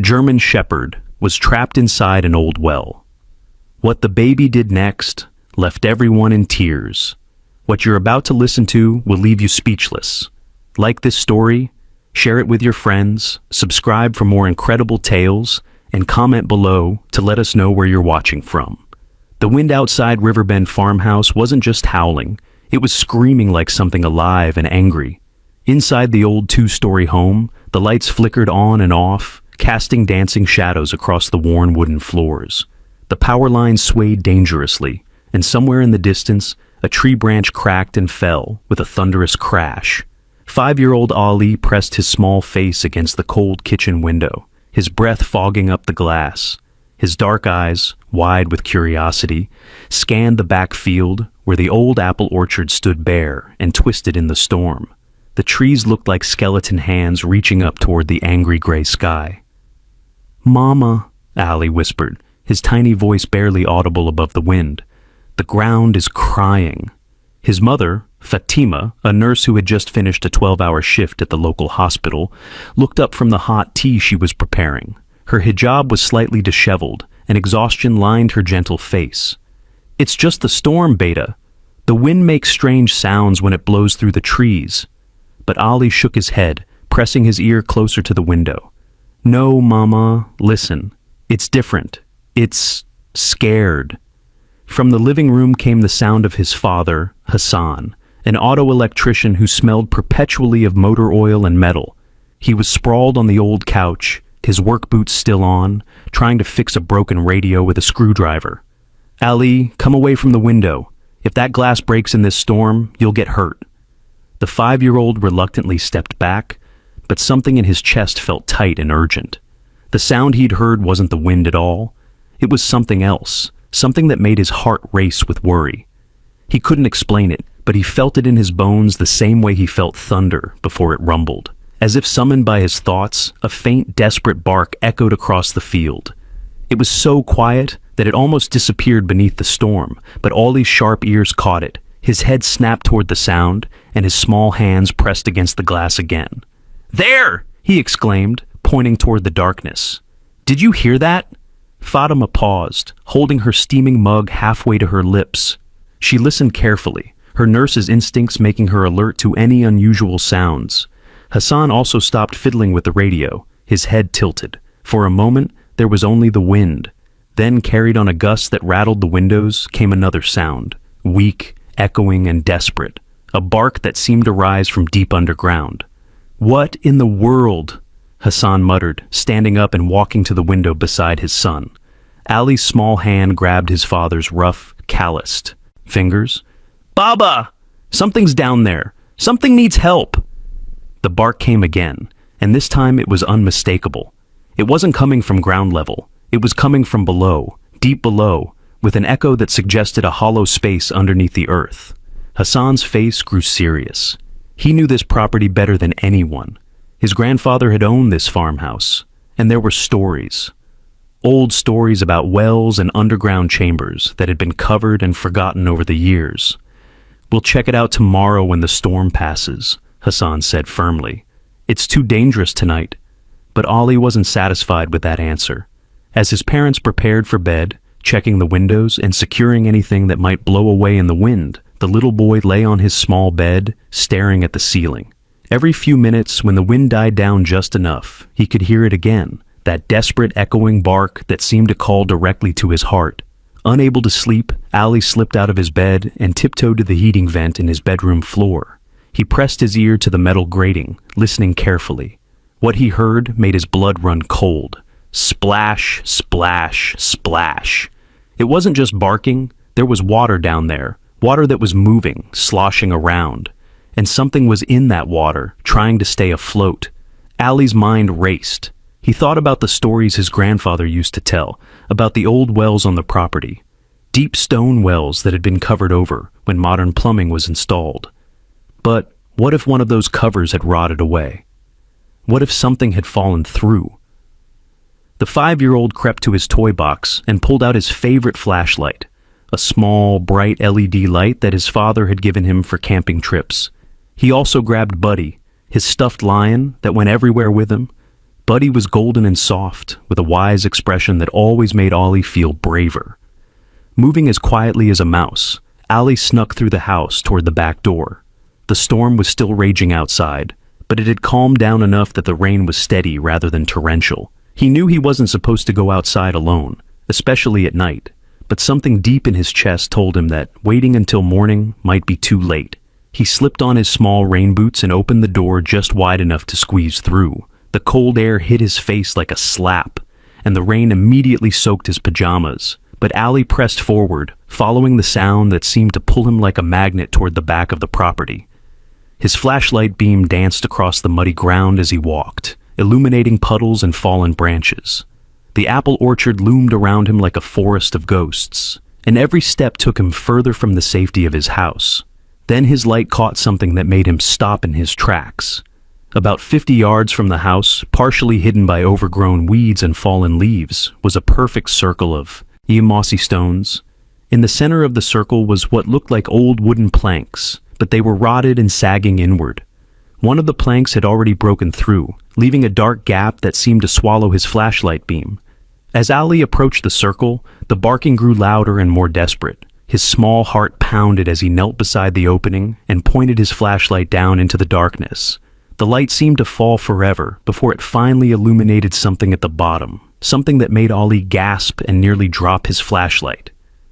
German Shepherd, was trapped inside an old well. What the baby did next left everyone in tears. What you're about to listen to will leave you speechless. Like this story, share it with your friends, subscribe for more incredible tales, and comment below to let us know where you're watching from. The wind outside Riverbend farmhouse wasn't just howling, it was screaming like something alive and angry. Inside the old two-story home, the lights flickered on and off, casting dancing shadows across the worn wooden floors. The power lines swayed dangerously, and somewhere in the distance, a tree branch cracked and fell with a thunderous crash. 5-year-old Ali pressed his small face against the cold kitchen window, his breath fogging up the glass. His dark eyes, wide with curiosity, scanned the back field where the old apple orchard stood bare and twisted in the storm. The trees looked like skeleton hands reaching up toward the angry gray sky. "Mama," Ali whispered, his tiny voice barely audible above the wind. "The ground is crying." His mother, Fatima, a nurse who had just finished a 12-hour shift at the local hospital, looked up from the hot tea she was preparing. Her hijab was slightly disheveled, and exhaustion lined her gentle face. "It's just the storm, Beta. The wind makes strange sounds when it blows through the trees." But Ali shook his head, pressing his ear closer to the window. "No, Mama, listen. It's different. It's scared." From the living room came the sound of his father, Hassan, an auto electrician who smelled perpetually of motor oil and metal. He was sprawled on the old couch, his work boots still on, trying to fix a broken radio with a screwdriver. "Ali, come away from the window. If that glass breaks in this storm, you'll get hurt." The 5-year-old reluctantly stepped back, but something in his chest felt tight and urgent. The sound he'd heard wasn't the wind at all. It was something else, something that made his heart race with worry. He couldn't explain it, but he felt it in his bones the same way he felt thunder before it rumbled. As if summoned by his thoughts, a faint, desperate bark echoed across the field. It was so quiet that it almost disappeared beneath the storm, but Ollie's sharp ears caught it. His head snapped toward the sound, and his small hands pressed against the glass again. "There!" he exclaimed, pointing toward the darkness. "Did you hear that?" Fatima paused, holding her steaming mug halfway to her lips. She listened carefully, her nurse's instincts making her alert to any unusual sounds. Hassan also stopped fiddling with the radio, his head tilted. For a moment, there was only the wind. Then, carried on a gust that rattled the windows, came another sound, weak, echoing, and desperate, a bark that seemed to rise from deep underground. "What in the world?" Hassan muttered, standing up and walking to the window beside his son. Ali's small hand grabbed his father's rough, calloused fingers. "Baba! Something's down there. Something needs help." The bark came again, and this time it was unmistakable. It wasn't coming from ground level. It was coming from below, deep below, with an echo that suggested a hollow space underneath the earth. Hassan's face grew serious. He knew this property better than anyone. His grandfather had owned this farmhouse, and there were stories. Old stories about wells and underground chambers that had been covered and forgotten over the years. "We'll check it out tomorrow when the storm passes," Hassan said firmly. "It's too dangerous tonight." But Ollie wasn't satisfied with that answer. As his parents prepared for bed, checking the windows and securing anything that might blow away in the wind, the little boy lay on his small bed, staring at the ceiling. Every few minutes, when the wind died down just enough, he could hear it again, that desperate echoing bark that seemed to call directly to his heart. Unable to sleep, Ali slipped out of his bed and tiptoed to the heating vent in his bedroom floor. He pressed his ear to the metal grating, listening carefully. What he heard made his blood run cold. Splash, splash, splash. It wasn't just barking, there was water down there, water that was moving, sloshing around. And something was in that water, trying to stay afloat. Ali's mind raced. He thought about the stories his grandfather used to tell, about the old wells on the property. Deep stone wells that had been covered over when modern plumbing was installed. But what if one of those covers had rotted away? What if something had fallen through? The 5-year-old crept to his toy box and pulled out his favorite flashlight, a small, bright LED light that his father had given him for camping trips. He also grabbed Buddy, his stuffed lion that went everywhere with him. Buddy was golden and soft, with a wise expression that always made Ollie feel braver. Moving as quietly as a mouse, Ollie snuck through the house toward the back door. The storm was still raging outside, but it had calmed down enough that the rain was steady rather than torrential. He knew he wasn't supposed to go outside alone, especially at night, but something deep in his chest told him that waiting until morning might be too late. He slipped on his small rain boots and opened the door just wide enough to squeeze through. The cold air hit his face like a slap, and the rain immediately soaked his pajamas. But Ollie pressed forward, following the sound that seemed to pull him like a magnet toward the back of the property. His flashlight beam danced across the muddy ground as he walked, illuminating puddles and fallen branches. The apple orchard loomed around him like a forest of ghosts, and every step took him further from the safety of his house. Then his light caught something that made him stop in his tracks. About 50 yards from the house, partially hidden by overgrown weeds and fallen leaves, was a perfect circle of mossy stones. In the center of the circle was what looked like old wooden planks, but they were rotted and sagging inward. One of the planks had already broken through, leaving a dark gap that seemed to swallow his flashlight beam. As Ollie approached the circle, the barking grew louder and more desperate. His small heart pounded as he knelt beside the opening and pointed his flashlight down into the darkness. The light seemed to fall forever before it finally illuminated something at the bottom, something that made Ollie gasp and nearly drop his flashlight.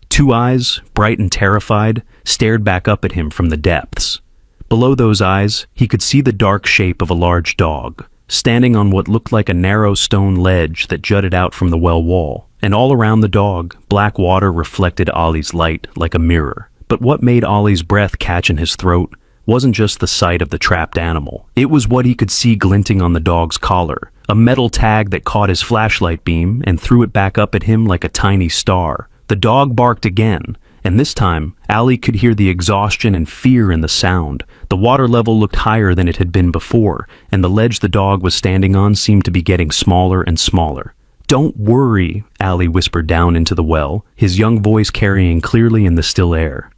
Two eyes, bright and terrified, stared back up at him from the depths. Below those eyes, he could see the dark shape of a large dog, standing on what looked like a narrow stone ledge that jutted out from the well wall, and all around the dog, black water reflected Ollie's light like a mirror. But what made Ollie's breath catch in his throat wasn't just the sight of the trapped animal. It was what he could see glinting on the dog's collar, a metal tag that caught his flashlight beam and threw it back up at him like a tiny star. The dog barked again, and this time, Ollie could hear the exhaustion and fear in the sound. The water level looked higher than it had been before, and the ledge the dog was standing on seemed to be getting smaller and smaller. "Don't worry," Ollie whispered down into the well, his young voice carrying clearly in the still air.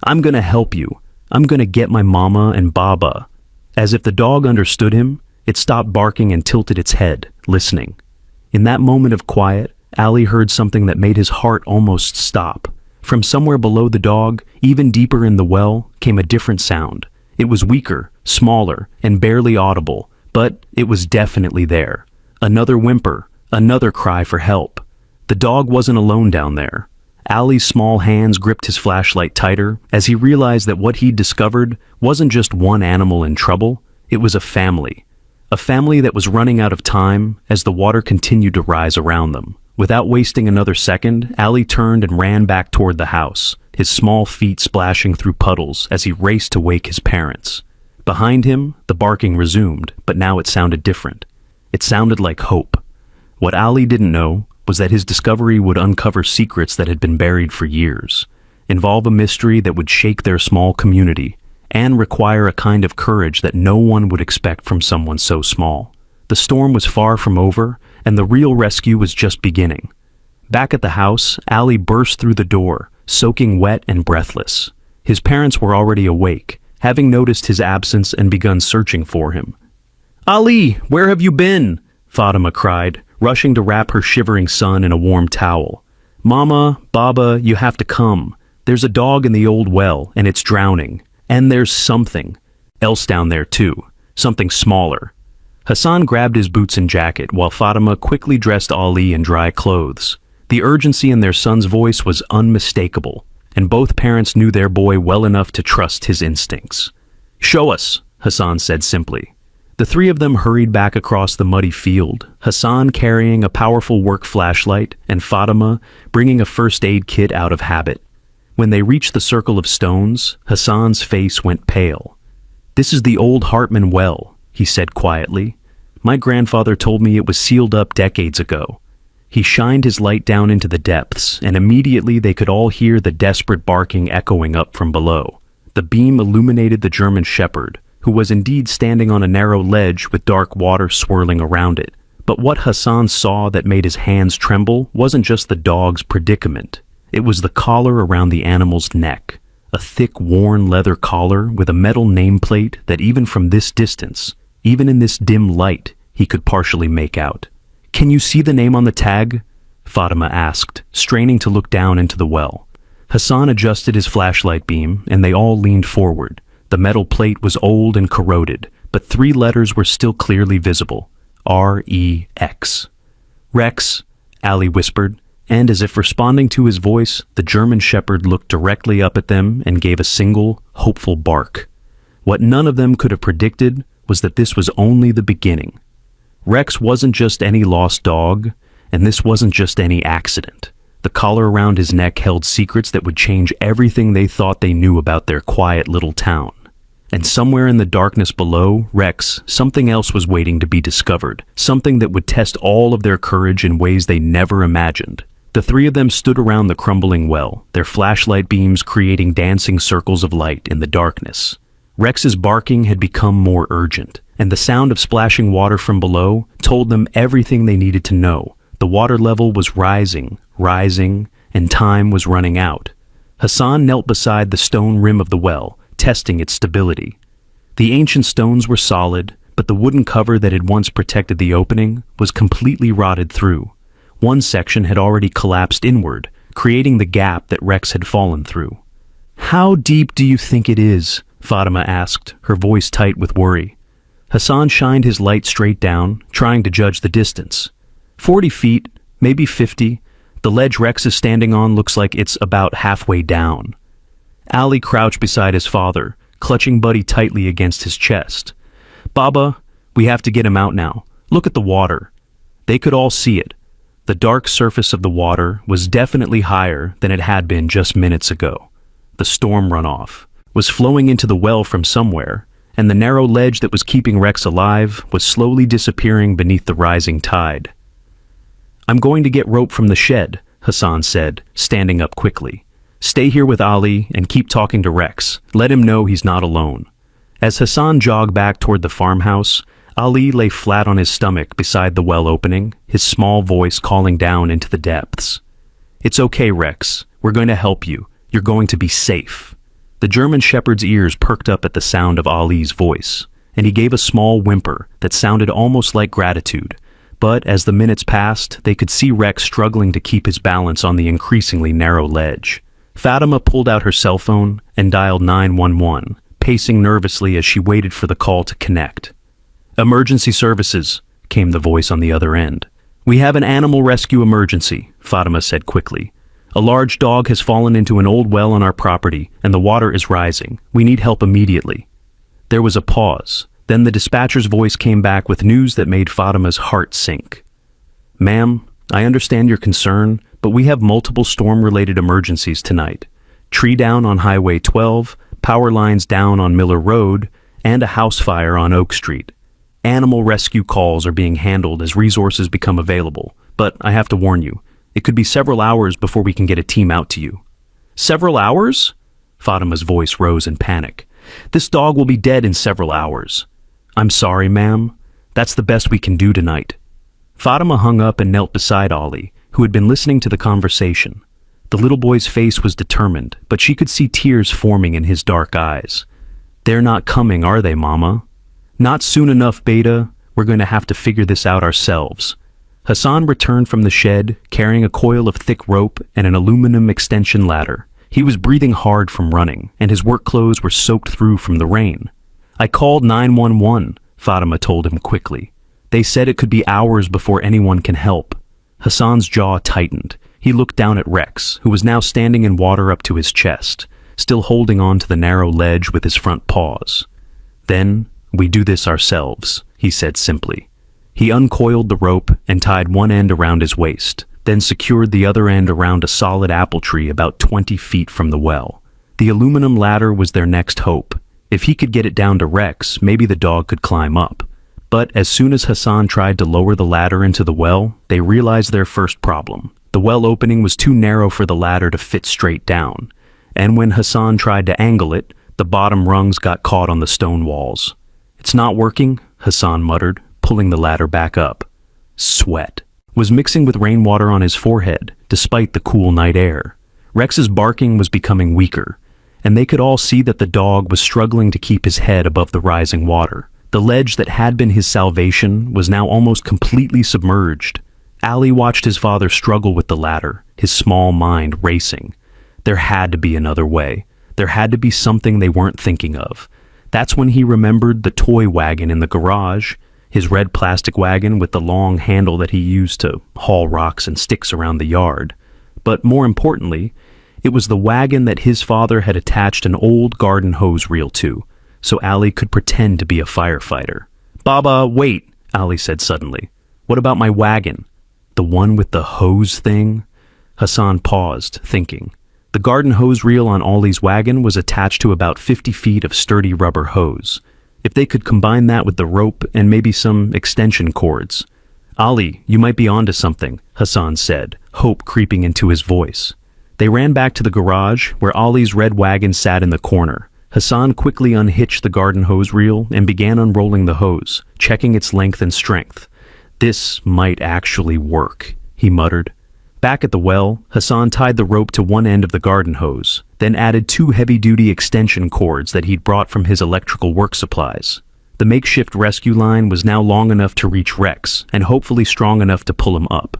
"I'm gonna help you. I'm gonna get my mama and Baba." As if the dog understood him, it stopped barking and tilted its head, listening. In that moment of quiet, Ollie heard something that made his heart almost stop. From somewhere below the dog, even deeper in the well, came a different sound. It was weaker, smaller, and barely audible, but it was definitely there. Another whimper, another cry for help. The dog wasn't alone down there. Ollie's small hands gripped his flashlight tighter as he realized that what he'd discovered wasn't just one animal in trouble, it was a family. A family that was running out of time as the water continued to rise around them. Without wasting another second, Ollie turned and ran back toward the house, his small feet splashing through puddles as he raced to wake his parents. Behind him, the barking resumed, but now it sounded different. It sounded like hope. What Ollie didn't know was that his discovery would uncover secrets that had been buried for years, involve a mystery that would shake their small community, and require a kind of courage that no one would expect from someone so small. The storm was far from over, and the real rescue was just beginning. Back at the house, Ollie burst through the door, soaking wet and breathless. His parents were already awake, having noticed his absence and begun searching for him. "Ollie, where have you been?" Fatima cried, rushing to wrap her shivering son in a warm towel. "Mama, Baba, you have to come. There's a dog in the old well, and it's drowning. And there's something else down there too, something smaller." Hassan grabbed his boots and jacket while Fatima quickly dressed Ali in dry clothes. The urgency in their son's voice was unmistakable, and both parents knew their boy well enough to trust his instincts. "Show us," Hassan said simply. The three of them hurried back across the muddy field, Hassan carrying a powerful work flashlight and Fatima bringing a first aid kit out of habit. When they reached the circle of stones, Hassan's face went pale. "This is the old Hartman well," he said quietly. "My grandfather told me it was sealed up decades ago." He shined his light down into the depths, and immediately they could all hear the desperate barking echoing up from below. The beam illuminated the German shepherd, who was indeed standing on a narrow ledge with dark water swirling around it. But what Hassan saw that made his hands tremble wasn't just the dog's predicament. It was the collar around the animal's neck, a thick, worn leather collar with a metal nameplate that even from this distance, even in this dim light, he could partially make out. "Can you see the name on the tag?" Fatima asked, straining to look down into the well. Hassan adjusted his flashlight beam, and they all leaned forward. The metal plate was old and corroded, but 3 letters were still clearly visible. R-E-X. "Rex," Ali whispered, and as if responding to his voice, the German Shepherd looked directly up at them and gave a single, hopeful bark. What none of them could have predicted was that this was only the beginning. Rex wasn't just any lost dog, and this wasn't just any accident. The collar around his neck held secrets that would change everything they thought they knew about their quiet little town. And somewhere in the darkness below Rex, something else was waiting to be discovered, something that would test all of their courage in ways they never imagined. The 3 of them stood around the crumbling well, their flashlight beams creating dancing circles of light in the darkness. Rex's barking had become more urgent, and the sound of splashing water from below told them everything they needed to know. The water level was rising, and time was running out. Hassan knelt beside the stone rim of the well, testing its stability. The ancient stones were solid, but the wooden cover that had once protected the opening was completely rotted through. One section had already collapsed inward, creating the gap that Rex had fallen through. "How deep do you think it is?" Fatima asked, her voice tight with worry. Hassan shined his light straight down, trying to judge the distance. 40 feet, maybe 50. The ledge Rex is standing on looks like it's about halfway down. Ali crouched beside his father, clutching Buddy tightly against his chest. "Baba, we have to get him out now. Look at the water." They could all see it. The dark surface of the water was definitely higher than it had been just minutes ago. The storm runoff was flowing into the well from somewhere, and the narrow ledge that was keeping Rex alive was slowly disappearing beneath the rising tide. "I'm going to get rope from the shed," Hassan said, standing up quickly. "Stay here with Ali and keep talking to Rex. Let him know he's not alone." As Hassan jogged back toward the farmhouse, Ali lay flat on his stomach beside the well opening, his small voice calling down into the depths. "It's okay, Rex. We're going to help you. You're going to be safe." The German Shepherd's ears perked up at the sound of Ali's voice, and he gave a small whimper that sounded almost like gratitude. But as the minutes passed, they could see Rex struggling to keep his balance on the increasingly narrow ledge. Fatima pulled out her cell phone and dialed 911, pacing nervously as she waited for the call to connect. "Emergency services," came the voice on the other end. "We have an animal rescue emergency," Fatima said quickly. "A large dog has fallen into an old well on our property, and the water is rising. We need help immediately." There was a pause. Then the dispatcher's voice came back with news that made Fatima's heart sink. "Ma'am, I understand your concern, but we have multiple storm-related emergencies tonight. Tree down on Highway 12, power lines down on Miller Road, and a house fire on Oak Street. Animal rescue calls are being handled as resources become available, but I have to warn you, it could be several hours before we can get a team out to you." "Several hours?" Fatima's voice rose in panic. "This dog will be dead in several hours." "I'm sorry, ma'am. That's the best we can do tonight." Fatima hung up and knelt beside Ollie, who had been listening to the conversation. The little boy's face was determined, but she could see tears forming in his dark eyes. "They're not coming, are they, Mama?" "Not soon enough, Beta. We're going to have to figure this out ourselves." Hassan returned from the shed, carrying a coil of thick rope and an aluminum extension ladder. He was breathing hard from running, and his work clothes were soaked through from the rain. "I called 911, Fatima told him quickly. "They said it could be hours before anyone can help." Hassan's jaw tightened. He looked down at Rex, who was now standing in water up to his chest, still holding on to the narrow ledge with his front paws. "Then we do this ourselves," he said simply. He uncoiled the rope and tied one end around his waist, then secured the other end around a solid apple tree about 20 feet from the well. The aluminum ladder was their next hope. If he could get it down to Rex, maybe the dog could climb up. But as soon as Hassan tried to lower the ladder into the well, they realized their first problem. The well opening was too narrow for the ladder to fit straight down. And when Hassan tried to angle it, the bottom rungs got caught on the stone walls. "It's not working," Hassan muttered, pulling the ladder back up. Sweat was mixing with rainwater on his forehead, despite the cool night air. Rex's barking was becoming weaker, and they could all see that the dog was struggling to keep his head above the rising water. The ledge that had been his salvation was now almost completely submerged. Ali watched his father struggle with the ladder, his small mind racing. There had to be another way. There had to be something they weren't thinking of. That's when he remembered the toy wagon in the garage, his red plastic wagon with the long handle that he used to haul rocks and sticks around the yard. But more importantly, it was the wagon that his father had attached an old garden hose reel to, so Ali could pretend to be a firefighter. "Baba, wait," Ali said suddenly. "What about my wagon? The one with the hose thing?" Hassan paused, thinking. The garden hose reel on Ollie's wagon was attached to about 50 feet of sturdy rubber hose. If they could combine that with the rope and maybe some extension cords. "Ali, you might be onto something," Hassan said, hope creeping into his voice. They ran back to the garage, where Ollie's red wagon sat in the corner. Hassan quickly unhitched the garden hose reel and began unrolling the hose, checking its length and strength. "This might actually work," he muttered. Back at the well, Hassan tied the rope to one end of the garden hose, then added 2 heavy-duty extension cords that he'd brought from his electrical work supplies. The makeshift rescue line was now long enough to reach Rex, and hopefully strong enough to pull him up.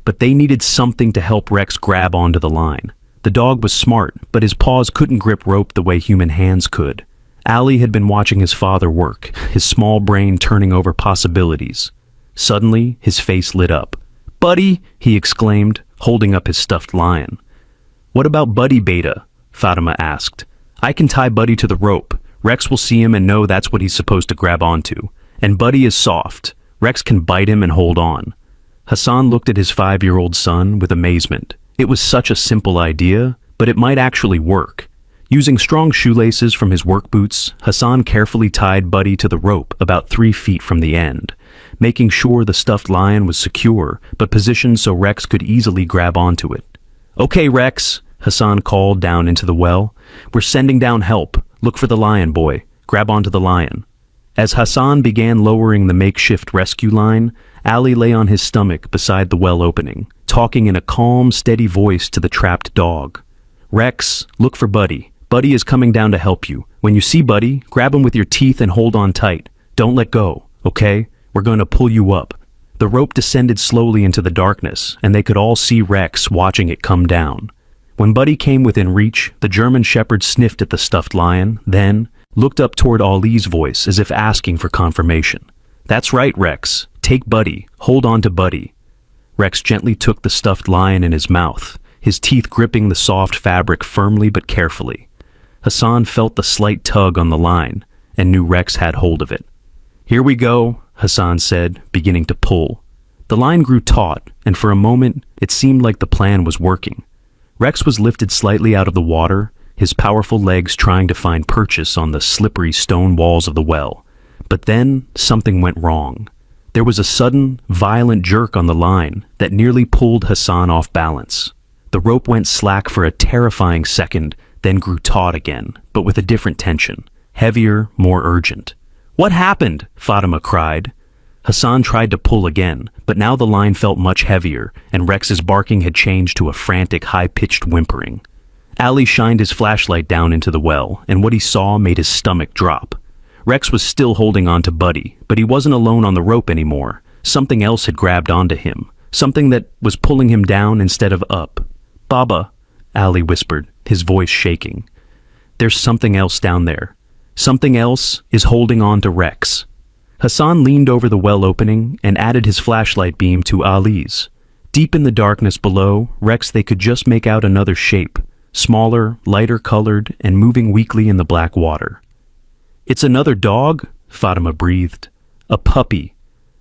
But they needed something to help Rex grab onto the line. The dog was smart, but his paws couldn't grip rope the way human hands could. Ali had been watching his father work, his small brain turning over possibilities. Suddenly, his face lit up. "Buddy!" he exclaimed, holding up his stuffed lion. "What about Buddy, Beta?" Fatima asked. "I can tie Buddy to the rope. Rex will see him and know that's what he's supposed to grab onto. And Buddy is soft. Rex can bite him and hold on." Hassan looked at his 5-year-old son with amazement. It was such a simple idea, but it might actually work. Using strong shoelaces from his work boots, Hassan carefully tied Buddy to the rope about 3 feet from the end, making sure the stuffed lion was secure, but positioned so Rex could easily grab onto it. "Okay, Rex," Hassan called down into the well. "We're sending down help. Look for the lion, boy. Grab onto the lion." As Hassan began lowering the makeshift rescue line, Ali lay on his stomach beside the well opening, talking in a calm, steady voice to the trapped dog. "Rex, look for Buddy. Buddy is coming down to help you. When you see Buddy, grab him with your teeth and hold on tight. Don't let go, okay? We're going to pull you up." The rope descended slowly into the darkness, and they could all see Rex watching it come down. When Buddy came within reach, the German shepherd sniffed at the stuffed lion, then looked up toward Ollie's voice as if asking for confirmation. "That's right, Rex. Take Buddy. Hold on to Buddy." Rex gently took the stuffed lion in his mouth, his teeth gripping the soft fabric firmly but carefully. Hassan felt the slight tug on the line and knew Rex had hold of it. "Here we go," Hassan said, beginning to pull. The line grew taut, and for a moment it seemed like the plan was working. Rex was lifted slightly out of the water, his powerful legs trying to find purchase on the slippery stone walls of the well. But then something went wrong. There was a sudden, violent jerk on the line that nearly pulled Hassan off balance. The rope went slack for a terrifying second, then grew taut again, but with a different tension, heavier, more urgent. "What happened?" Fatima cried. Hassan tried to pull again, but now the line felt much heavier, and Rex's barking had changed to a frantic, high-pitched whimpering. Ali shined his flashlight down into the well, and what he saw made his stomach drop. Rex was still holding on to Buddy, but he wasn't alone on the rope anymore. Something else had grabbed onto him, something that was pulling him down instead of up. "Baba," Ali whispered, his voice shaking. "There's something else down there. Something else is holding on to Rex." Hassan leaned over the well opening and added his flashlight beam to Ali's. Deep in the darkness below Rex, they could just make out another shape, smaller, lighter colored, and moving weakly in the black water. "It's another dog?" Fatima breathed. "A puppy."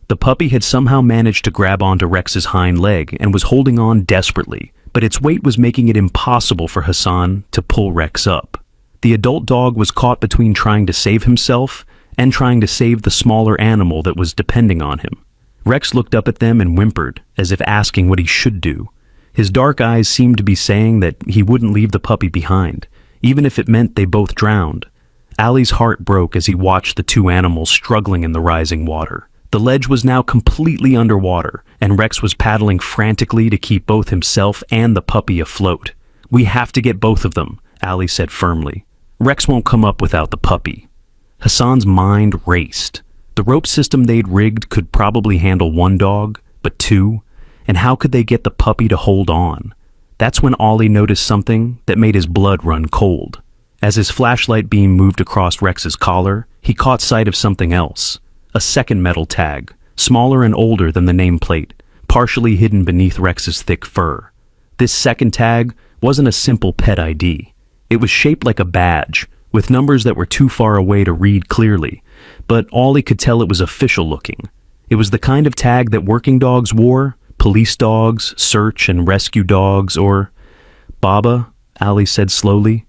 The puppy had somehow managed to grab onto Rex's hind leg and was holding on desperately, but its weight was making it impossible for Hassan to pull Rex up. The adult dog was caught between trying to save himself and trying to save the smaller animal that was depending on him. Rex looked up at them and whimpered, as if asking what he should do. His dark eyes seemed to be saying that he wouldn't leave the puppy behind, even if it meant they both drowned. Ali's heart broke as he watched the two animals struggling in the rising water. The ledge was now completely underwater, and Rex was paddling frantically to keep both himself and the puppy afloat. "We have to get both of them," Ali said firmly. "Rex won't come up without the puppy." Hassan's mind raced. The rope system they'd rigged could probably handle one dog, but two? And how could they get the puppy to hold on? That's when Ollie noticed something that made his blood run cold. As his flashlight beam moved across Rex's collar, he caught sight of something else. A second metal tag, smaller and older than the nameplate, partially hidden beneath Rex's thick fur. This second tag wasn't a simple pet ID. It was shaped like a badge, with numbers that were too far away to read clearly, but Ollie could tell it was official looking. It was the kind of tag that working dogs wore, police dogs, search and rescue dogs, or... Baba, Ali said slowly.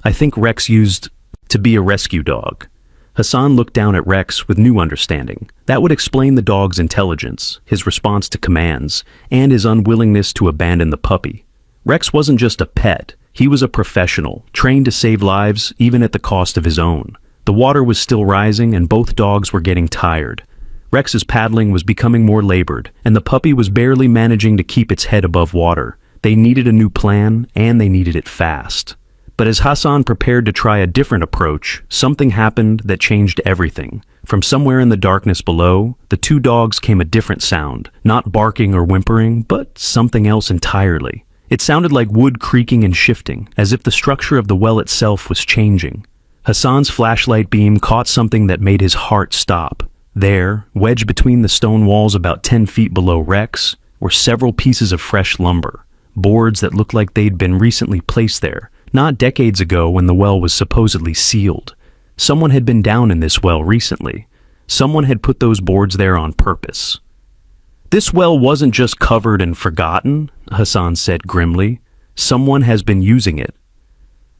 I think Rex used to be a rescue dog. Hassan looked down at Rex with new understanding. That would explain the dog's intelligence, his response to commands, and his unwillingness to abandon the puppy. Rex wasn't just a pet. He was a professional, trained to save lives even at the cost of his own. The water was still rising and both dogs were getting tired. Rex's paddling was becoming more labored, and the puppy was barely managing to keep its head above water. They needed a new plan, and they needed it fast. But as Hassan prepared to try a different approach, something happened that changed everything. From somewhere in the darkness below, the two dogs came a different sound, not barking or whimpering, but something else entirely. It sounded like wood creaking and shifting, as if the structure of the well itself was changing. Hassan's flashlight beam caught something that made his heart stop. There, wedged between the stone walls about 10 feet below Rex, were several pieces of fresh lumber, boards that looked like they'd been recently placed there, not decades ago when the well was supposedly sealed. Someone had been down in this well recently. Someone had put those boards there on purpose. This well wasn't just covered and forgotten, Hassan said grimly. Someone has been using it.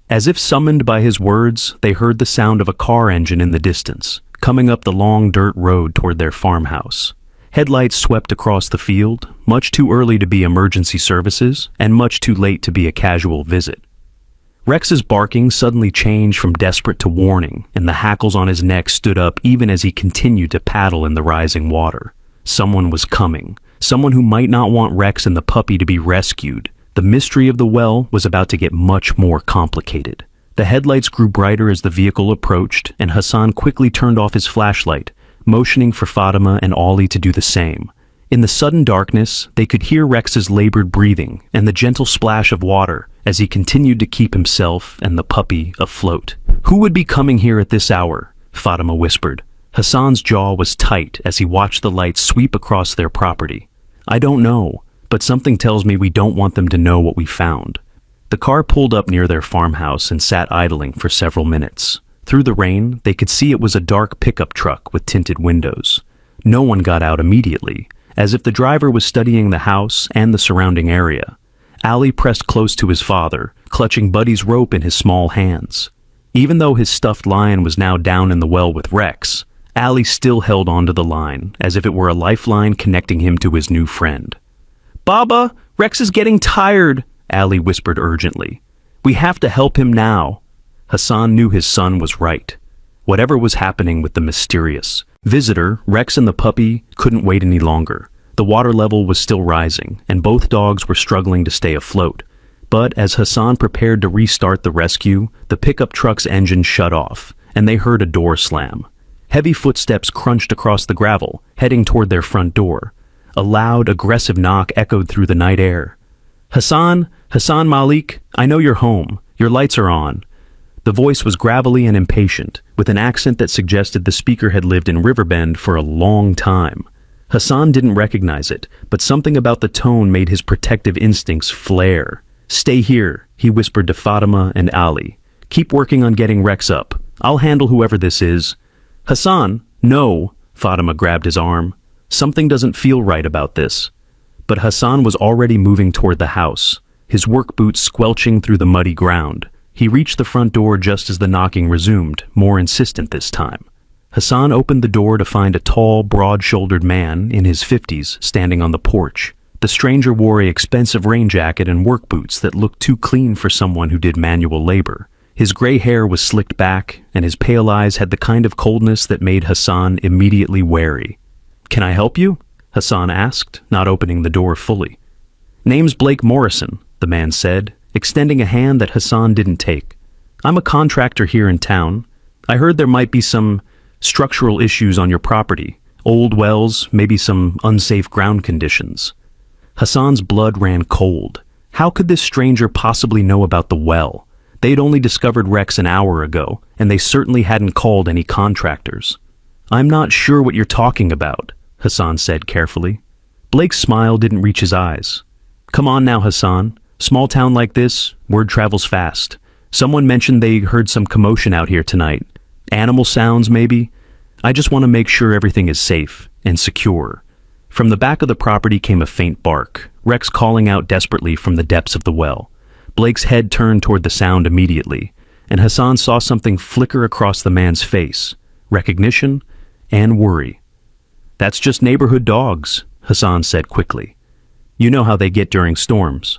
As if summoned by his words, they heard the sound of a car engine in the distance, coming up the long dirt road toward their farmhouse. Headlights swept across the field, much too early to be emergency services, and much too late to be a casual visit. Rex's barking suddenly changed from desperate to warning, and the hackles on his neck stood up even as he continued to paddle in the rising water. Someone was coming. Someone who might not want Rex and the puppy to be rescued. The mystery of the well was about to get much more complicated. The headlights grew brighter as the vehicle approached, and Hassan quickly turned off his flashlight, motioning for Fatima and Ollie to do the same. In the sudden darkness, they could hear Rex's labored breathing and the gentle splash of water as he continued to keep himself and the puppy afloat. "Who would be coming here at this hour?" Fatima whispered. Hassan's jaw was tight as he watched the lights sweep across their property. "I don't know, but something tells me we don't want them to know what we found." The car pulled up near their farmhouse and sat idling for several minutes. Through the rain, they could see it was a dark pickup truck with tinted windows. No one got out immediately, as if the driver was studying the house and the surrounding area. Ali pressed close to his father, clutching Buddy's rope in his small hands. Even though his stuffed lion was now down in the well with Rex, Ali still held onto the line, as if it were a lifeline connecting him to his new friend. "Baba, Rex is getting tired," Ali whispered urgently. "We have to help him now." Hassan knew his son was right. Whatever was happening with the mysterious visitor, Rex and the puppy couldn't wait any longer. The water level was still rising, and both dogs were struggling to stay afloat. But as Hassan prepared to restart the rescue, the pickup truck's engine shut off, and they heard a door slam. Heavy footsteps crunched across the gravel, heading toward their front door. A loud, aggressive knock echoed through the night air. Hassan Malik, I know you're home. Your lights are on." The voice was gravelly and impatient, with an accent that suggested the speaker had lived in Riverbend for a long time. Hassan didn't recognize it, but something about the tone made his protective instincts flare. "Stay here," he whispered to Fatima and Ali. "Keep working on getting Rex up. I'll handle whoever this is." "Hassan, no," Fatima grabbed his arm. "Something doesn't feel right about this." But Hassan was already moving toward the house, his work boots squelching through the muddy ground. He reached the front door just as the knocking resumed, more insistent this time. Hassan opened the door to find a tall, broad-shouldered man in his 50s standing on the porch. The stranger wore an expensive rain jacket and work boots that looked too clean for someone who did manual labor. His gray hair was slicked back, and his pale eyes had the kind of coldness that made Hassan immediately wary. "Can I help you?" Hassan asked, not opening the door fully. "Name's Blake Morrison," the man said, extending a hand that Hassan didn't take. "I'm a contractor here in town. I heard there might be some Structural issues on your property. Old wells, maybe some unsafe ground conditions. Hassan's blood ran cold. How could this stranger possibly know about the well? They had only discovered Rex an hour ago, and they certainly hadn't called any contractors. "I'm not sure what you're talking about," Hassan said carefully. Blake's smile didn't reach his eyes. "Come on now, Hassan. Small town like this, word travels fast. Someone mentioned they heard some commotion out here tonight. Animal sounds, maybe? I just want to make sure everything is safe and secure." From the back of the property came a faint bark, Rex calling out desperately from the depths of the well. Blake's head turned toward the sound immediately, and Hassan saw something flicker across the man's face. Recognition and worry. "That's just neighborhood dogs," Hassan said quickly. "You know how they get during storms."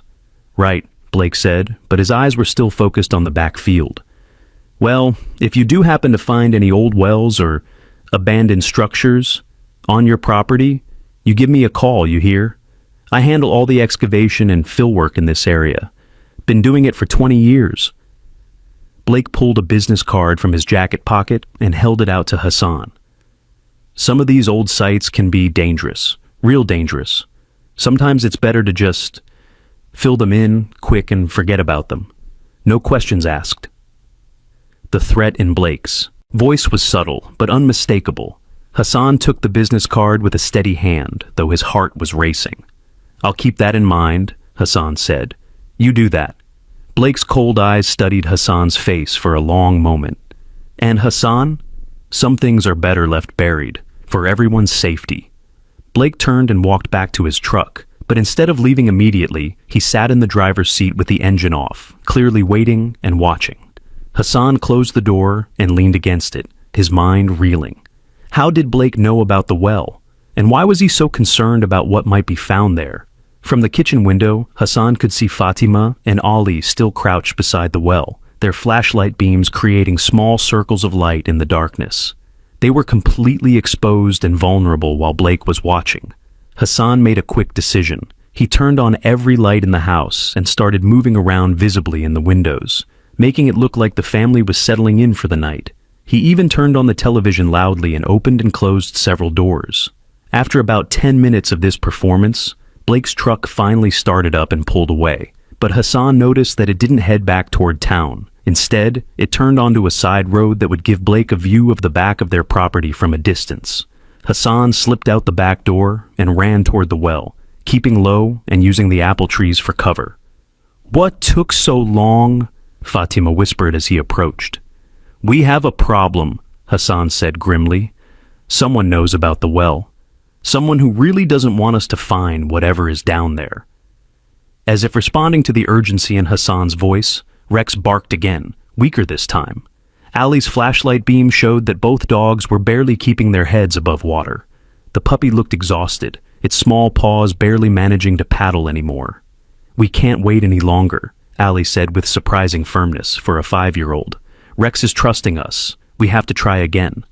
"Right," Blake said, but his eyes were still focused on the back field. "Well, if you do happen to find any old wells or abandoned structures on your property, you give me a call, you hear? I handle all the excavation and fill work in this area. Been doing it for 20 years. Blake pulled a business card from his jacket pocket and held it out to Hassan. "Some of these old sites can be dangerous, real dangerous. Sometimes it's better to just fill them in quick and forget about them. No questions asked." The threat in Blake's voice was subtle but unmistakable. Hassan took the business card with a steady hand, though his heart was racing. "I'll keep that in mind," Hassan said. "You do that." Blake's cold eyes studied Hassan's face for a long moment. "And Hassan, some things are better left buried, for everyone's safety." Blake turned and walked back to his truck, but instead of leaving immediately, he sat in the driver's seat with the engine off, clearly waiting and watching. Hassan closed the door and leaned against it, his mind reeling. How did Blake know about the well? And why was he so concerned about what might be found there? From the kitchen window, Hassan could see Fatima and Ali still crouched beside the well, their flashlight beams creating small circles of light in the darkness. They were completely exposed and vulnerable while Blake was watching. Hassan made a quick decision. He turned on every light in the house and started moving around visibly in the windows, making it look like the family was settling in for the night. He even turned on the television loudly and opened and closed several doors. After about 10 minutes of this performance, Blake's truck finally started up and pulled away, but Hassan noticed that it didn't head back toward town. Instead, it turned onto a side road that would give Blake a view of the back of their property from a distance. Hassan slipped out the back door and ran toward the well, keeping low and using the apple trees for cover. "What took so long?" Fatima whispered as he approached. "We have a problem," Hassan said grimly. "Someone knows about the well. Someone who really doesn't want us to find whatever is down there." As if responding to the urgency in Hassan's voice, Rex barked again, weaker this time. Ali's flashlight beam showed that both dogs were barely keeping their heads above water. The puppy looked exhausted, its small paws barely managing to paddle anymore. "We can't wait any longer," Ali said with surprising firmness for a 5-year-old. "Rex is trusting us. We have to try again."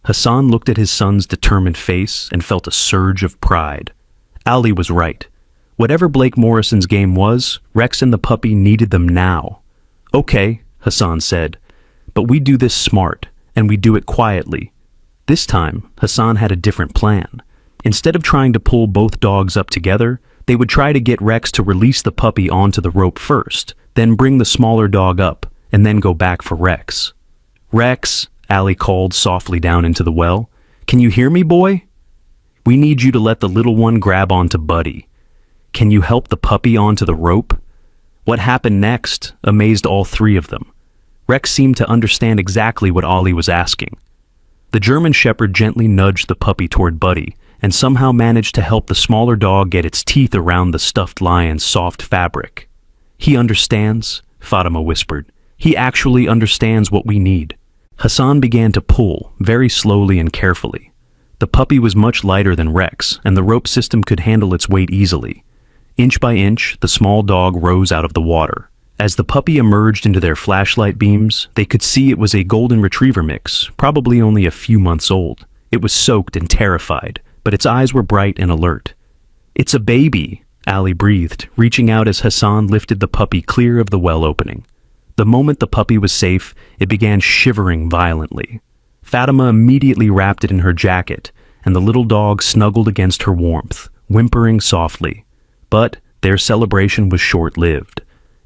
Hassan looked at his son's determined face and felt a surge of pride. Ali was right. Whatever Blake Morrison's game was, Rex and the puppy needed them now. "Okay," Hassan said, "but we do this smart, and we do it quietly." This time, Hassan had a different plan. Instead of trying to pull both dogs up together, they would try to get Rex to release the puppy onto the rope first, then bring the smaller dog up, and then go back for Rex. "Rex," Ali called softly down into the well, "can you hear me, boy? We need you to let the little one grab onto Buddy. Can you help the puppy onto the rope?" What happened next amazed all three of them. Rex seemed to understand exactly what Ali was asking. The German Shepherd gently nudged the puppy toward Buddy and somehow managed to help the smaller dog get its teeth around the stuffed lion's soft fabric. "He understands," Fatima whispered. "He actually understands what we need." Hassan began to pull, very slowly and carefully. The puppy was much lighter than Rex, and the rope system could handle its weight easily. Inch by inch, the small dog rose out of the water. As the puppy emerged into their flashlight beams, they could see it was a golden retriever mix, probably only a few months old. It was soaked and terrified, but its eyes were bright and alert. "It's a baby," Ali breathed, reaching out as Hassan lifted the puppy clear of the well opening. The moment the puppy was safe, it began shivering violently. Fatima immediately wrapped it in her jacket, and the little dog snuggled against her warmth, whimpering softly. But their celebration was short-lived.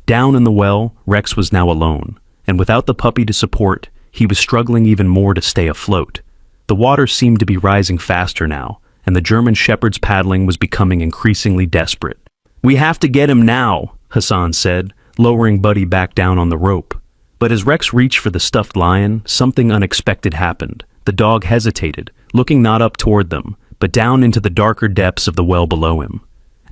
Down in the well, Rex was now alone, and without the puppy to support, he was struggling even more to stay afloat. The water seemed to be rising faster now, and the German Shepherd's paddling was becoming increasingly desperate. "We have to get him now," Hassan said, lowering Buddy back down on the rope. But as Rex reached for the stuffed lion, something unexpected happened. The dog hesitated, looking not up toward them, but down into the darker depths of the well below him.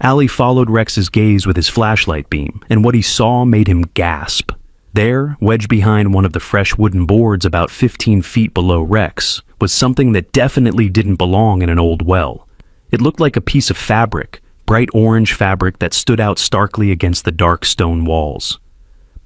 Ali followed Rex's gaze with his flashlight beam, and what he saw made him gasp. There, wedged behind one of the fresh wooden boards about 15 feet below Rex, was something that definitely didn't belong in an old well. It looked like a piece of fabric, bright orange fabric that stood out starkly against the dark stone walls.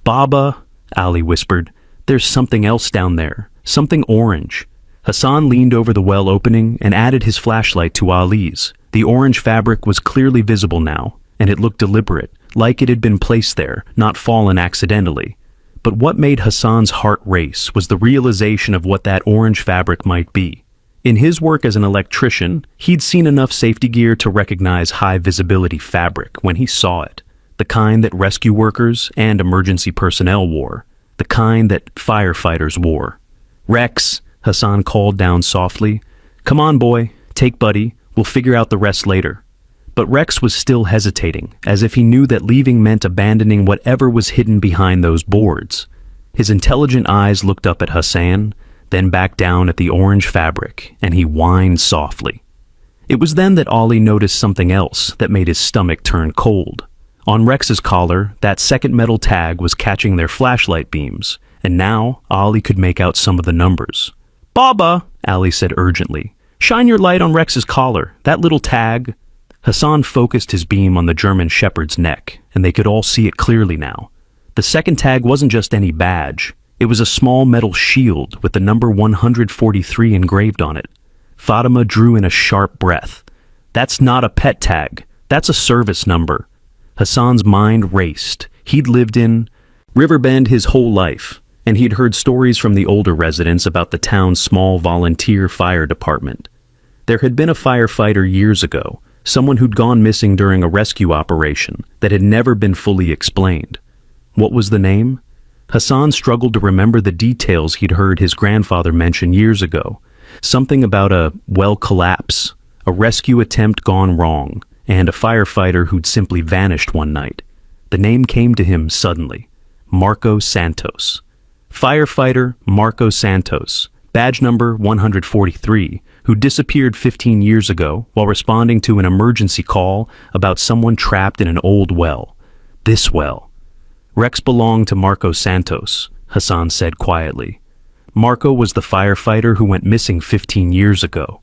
"Baba," Ali whispered, "there's something else down there, something orange." Hassan leaned over the well opening and added his flashlight to Ali's. The orange fabric was clearly visible now, and it looked deliberate, like it had been placed there, not fallen accidentally. But what made Hassan's heart race was the realization of what that orange fabric might be. In his work as an electrician, he'd seen enough safety gear to recognize high-visibility fabric when he saw it. The kind that rescue workers and emergency personnel wore. The kind that firefighters wore. "Rex," Hassan called down softly. "Come on, boy. Take Buddy. We'll figure out the rest later." But Rex was still hesitating, as if he knew that leaving meant abandoning whatever was hidden behind those boards. His intelligent eyes looked up at Hassan, then back down at the orange fabric, and he whined softly. It was then that Ollie noticed something else that made his stomach turn cold. On Rex's collar, that second metal tag was catching their flashlight beams, and now Ollie could make out some of the numbers. "Baba," Ali said urgently, "shine your light on Rex's collar, that little tag." Hassan focused his beam on the German Shepherd's neck, and they could all see it clearly now. The second tag wasn't just any badge. It was a small metal shield with the number 143 engraved on it. Fatima drew in a sharp breath. "That's not a pet tag. That's a service number." Hassan's mind raced. He'd lived in Riverbend his whole life, and he'd heard stories from the older residents about the town's small volunteer fire department. There had been a firefighter years ago, someone who'd gone missing during a rescue operation that had never been fully explained. What was the name? Hassan struggled to remember the details he'd heard his grandfather mention years ago. Something about a well collapse, a rescue attempt gone wrong, and a firefighter who'd simply vanished one night. The name came to him suddenly. Marco Santos. Firefighter Marco Santos, badge number 143, who disappeared 15 years ago while responding to an emergency call about someone trapped in an old well. This well. Rex belonged to Marco Santos, Hassan said quietly. Marco was the firefighter who went missing 15 years ago.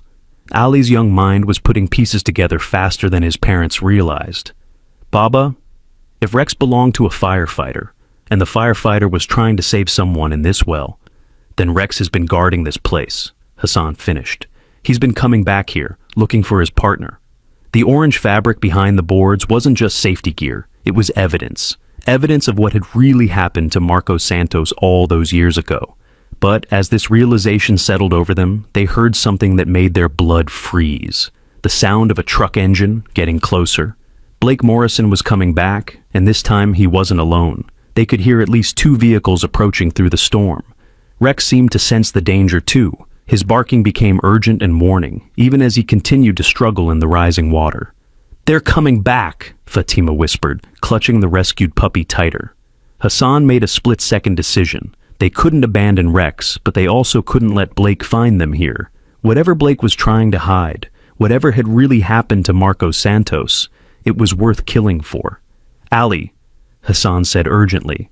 Ali's young mind was putting pieces together faster than his parents realized. "Baba, if Rex belonged to a firefighter, and the firefighter was trying to save someone in this well, then Rex has been guarding this place," Hassan finished. "He's been coming back here, looking for his partner." The orange fabric behind the boards wasn't just safety gear, it was evidence. Evidence of what had really happened to Marco Santos all those years ago. But as this realization settled over them, they heard something that made their blood freeze. The sound of a truck engine getting closer. Blake Morrison was coming back, and this time he wasn't alone. They could hear at least 2 vehicles approaching through the storm. Rex seemed to sense the danger too. His barking became urgent and warning, even as he continued to struggle in the rising water. "They're coming back," Fatima whispered, clutching the rescued puppy tighter. Hassan made a split-second decision. They couldn't abandon Rex, but they also couldn't let Blake find them here. Whatever Blake was trying to hide, whatever had really happened to Marco Santos, it was worth killing for. "Ali," Hassan said urgently,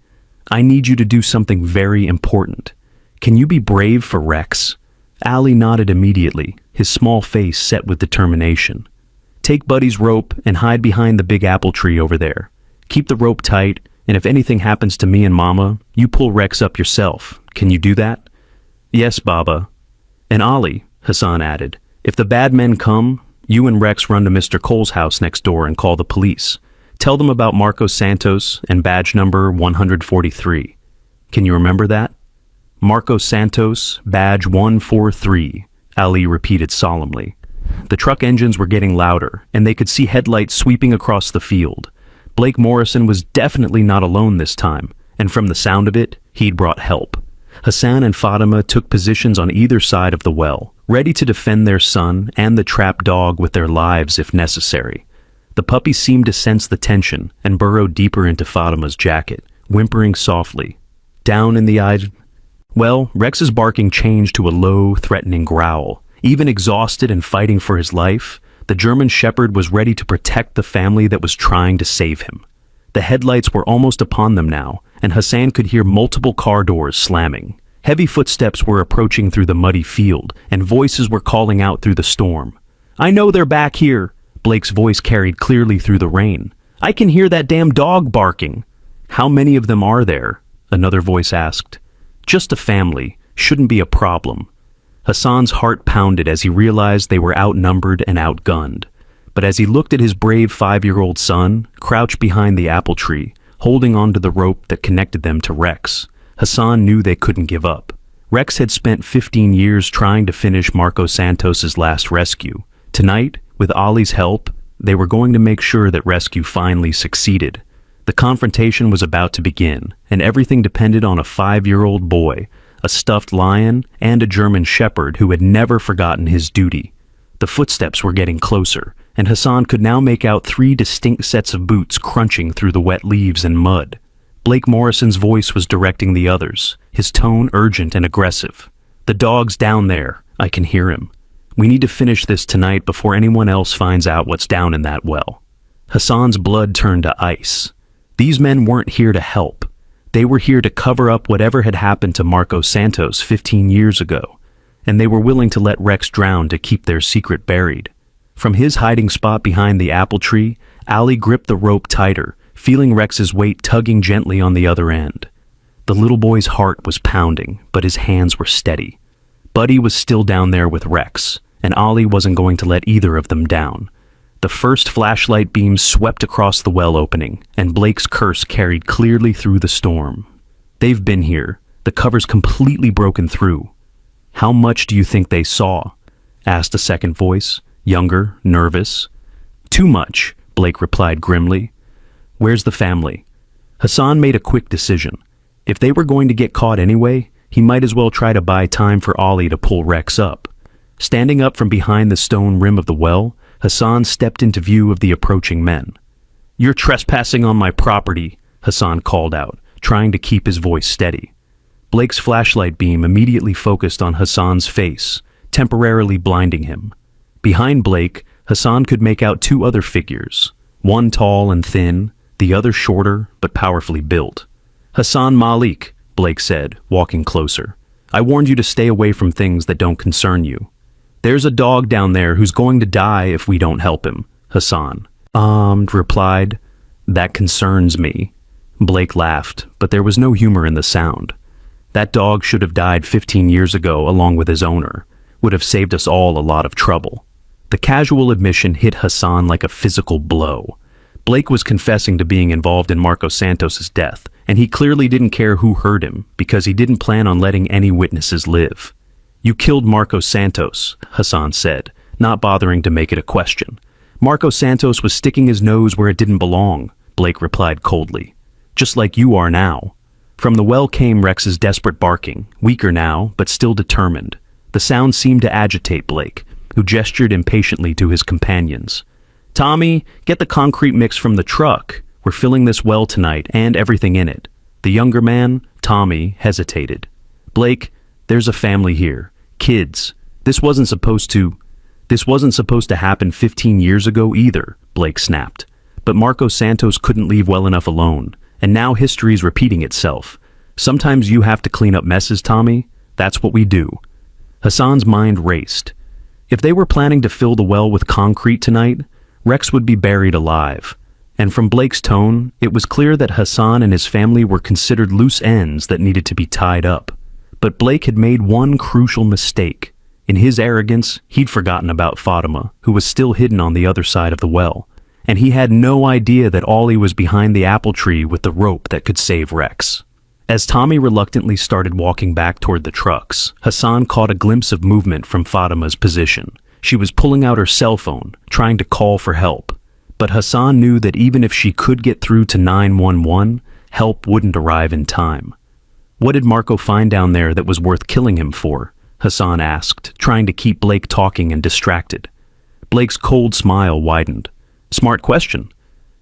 "I need you to do something very important. Can you be brave for Rex?" Ali nodded immediately, his small face set with determination. "Take Buddy's rope and hide behind the big apple tree over there. Keep the rope tight, and if anything happens to me and Mama, you pull Rex up yourself. Can you do that?" "Yes, Baba." "And Ali," Hassan added, "if the bad men come, you and Rex run to Mr. Cole's house next door and call the police. Tell them about Marco Santos and badge number 143. Can you remember that?" Marcos Santos, badge 143, Ali repeated solemnly. The truck engines were getting louder, and they could see headlights sweeping across the field. Blake Morrison was definitely not alone this time, and from the sound of it, he'd brought help. Hassan and Fatima took positions on either side of the well, ready to defend their son and the trapped dog with their lives if necessary. The puppy seemed to sense the tension and burrowed deeper into Fatima's jacket, whimpering softly. Down in the eyes... Well, Rex's barking changed to a low, threatening growl. Even exhausted and fighting for his life, the German Shepherd was ready to protect the family that was trying to save him. The headlights were almost upon them now, and Hassan could hear multiple car doors slamming. Heavy footsteps were approaching through the muddy field, and voices were calling out through the storm. "I know they're back here," Blake's voice carried clearly through the rain. "I can hear that damn dog barking." "How many of them are there?" another voice asked. "Just a family. Shouldn't be a problem." Hassan's heart pounded as he realized they were outnumbered and outgunned. But as he looked at his brave 5-year-old son, crouched behind the apple tree, holding onto the rope that connected them to Rex, Hassan knew they couldn't give up. Rex had spent 15 years trying to finish Marcos Santos's last rescue. Tonight, with Ollie's help, they were going to make sure that rescue finally succeeded. The confrontation was about to begin, and everything depended on a 5-year-old boy, a stuffed lion, and a German shepherd who had never forgotten his duty. The footsteps were getting closer, and Hassan could now make out 3 distinct sets of boots crunching through the wet leaves and mud. Blake Morrison's voice was directing the others, his tone urgent and aggressive. "The dog's down there. I can hear him. We need to finish this tonight before anyone else finds out what's down in that well." Hassan's blood turned to ice. These men weren't here to help. They were here to cover up whatever had happened to Marcos Santos 15 years ago, and they were willing to let Rex drown to keep their secret buried. From his hiding spot behind the apple tree, Ali gripped the rope tighter, feeling Rex's weight tugging gently on the other end. The little boy's heart was pounding, but his hands were steady. Buddy was still down there with Rex, and Ali wasn't going to let either of them down. The first flashlight beam swept across the well opening, and Blake's curse carried clearly through the storm. "They've been here. The cover's completely broken through." "How much do you think they saw?" asked a second voice, younger, nervous. "Too much," Blake replied grimly. "Where's the family?" Hassan made a quick decision. If they were going to get caught anyway, he might as well try to buy time for Ollie to pull Rex up. Standing up from behind the stone rim of the well, Hassan stepped into view of the approaching men. "You're trespassing on my property," Hassan called out, trying to keep his voice steady. Blake's flashlight beam immediately focused on Hassan's face, temporarily blinding him. Behind Blake, Hassan could make out 2 other figures, one tall and thin, the other shorter but powerfully built. "Hassan Malik," Blake said, walking closer. "I warned you to stay away from things that don't concern you. There's a dog down there who's going to die if we don't help him," Hassan replied. "That concerns me." Blake laughed, but there was no humor in the sound. "That dog should have died 15 years ago along with his owner. Would have saved us all a lot of trouble." The casual admission hit Hassan like a physical blow. Blake was confessing to being involved in Marcos Santos's death, and he clearly didn't care who heard him because he didn't plan on letting any witnesses live. "You killed Marcos Santos," Hassan said, not bothering to make it a question. "Marcos Santos was sticking his nose where it didn't belong," Blake replied coldly. "Just like you are now." From the well came Rex's desperate barking, weaker now, but still determined. The sound seemed to agitate Blake, who gestured impatiently to his companions. "Tommy, get the concrete mix from the truck. We're filling this well tonight and everything in it." The younger man, Tommy, hesitated. "Blake, there's a family here. Kids. This wasn't supposed to happen 15 years ago either," Blake snapped. But Marcos Santos couldn't leave well enough alone, and now history's repeating itself. "Sometimes you have to clean up messes, Tommy. That's what we do." Hassan's mind raced. If they were planning to fill the well with concrete tonight, Rex would be buried alive. And from Blake's tone, it was clear that Hassan and his family were considered loose ends that needed to be tied up. But Blake had made one crucial mistake. In his arrogance, he'd forgotten about Fatima, who was still hidden on the other side of the well. And he had no idea that Ollie was behind the apple tree with the rope that could save Rex. As Tommy reluctantly started walking back toward the trucks, Hassan caught a glimpse of movement from Fatima's position. She was pulling out her cell phone, trying to call for help. But Hassan knew that even if she could get through to 911, help wouldn't arrive in time. What did Marco find down there that was worth killing him for? Hassan asked, trying to keep Blake talking and distracted. Blake's cold smile widened. Smart question.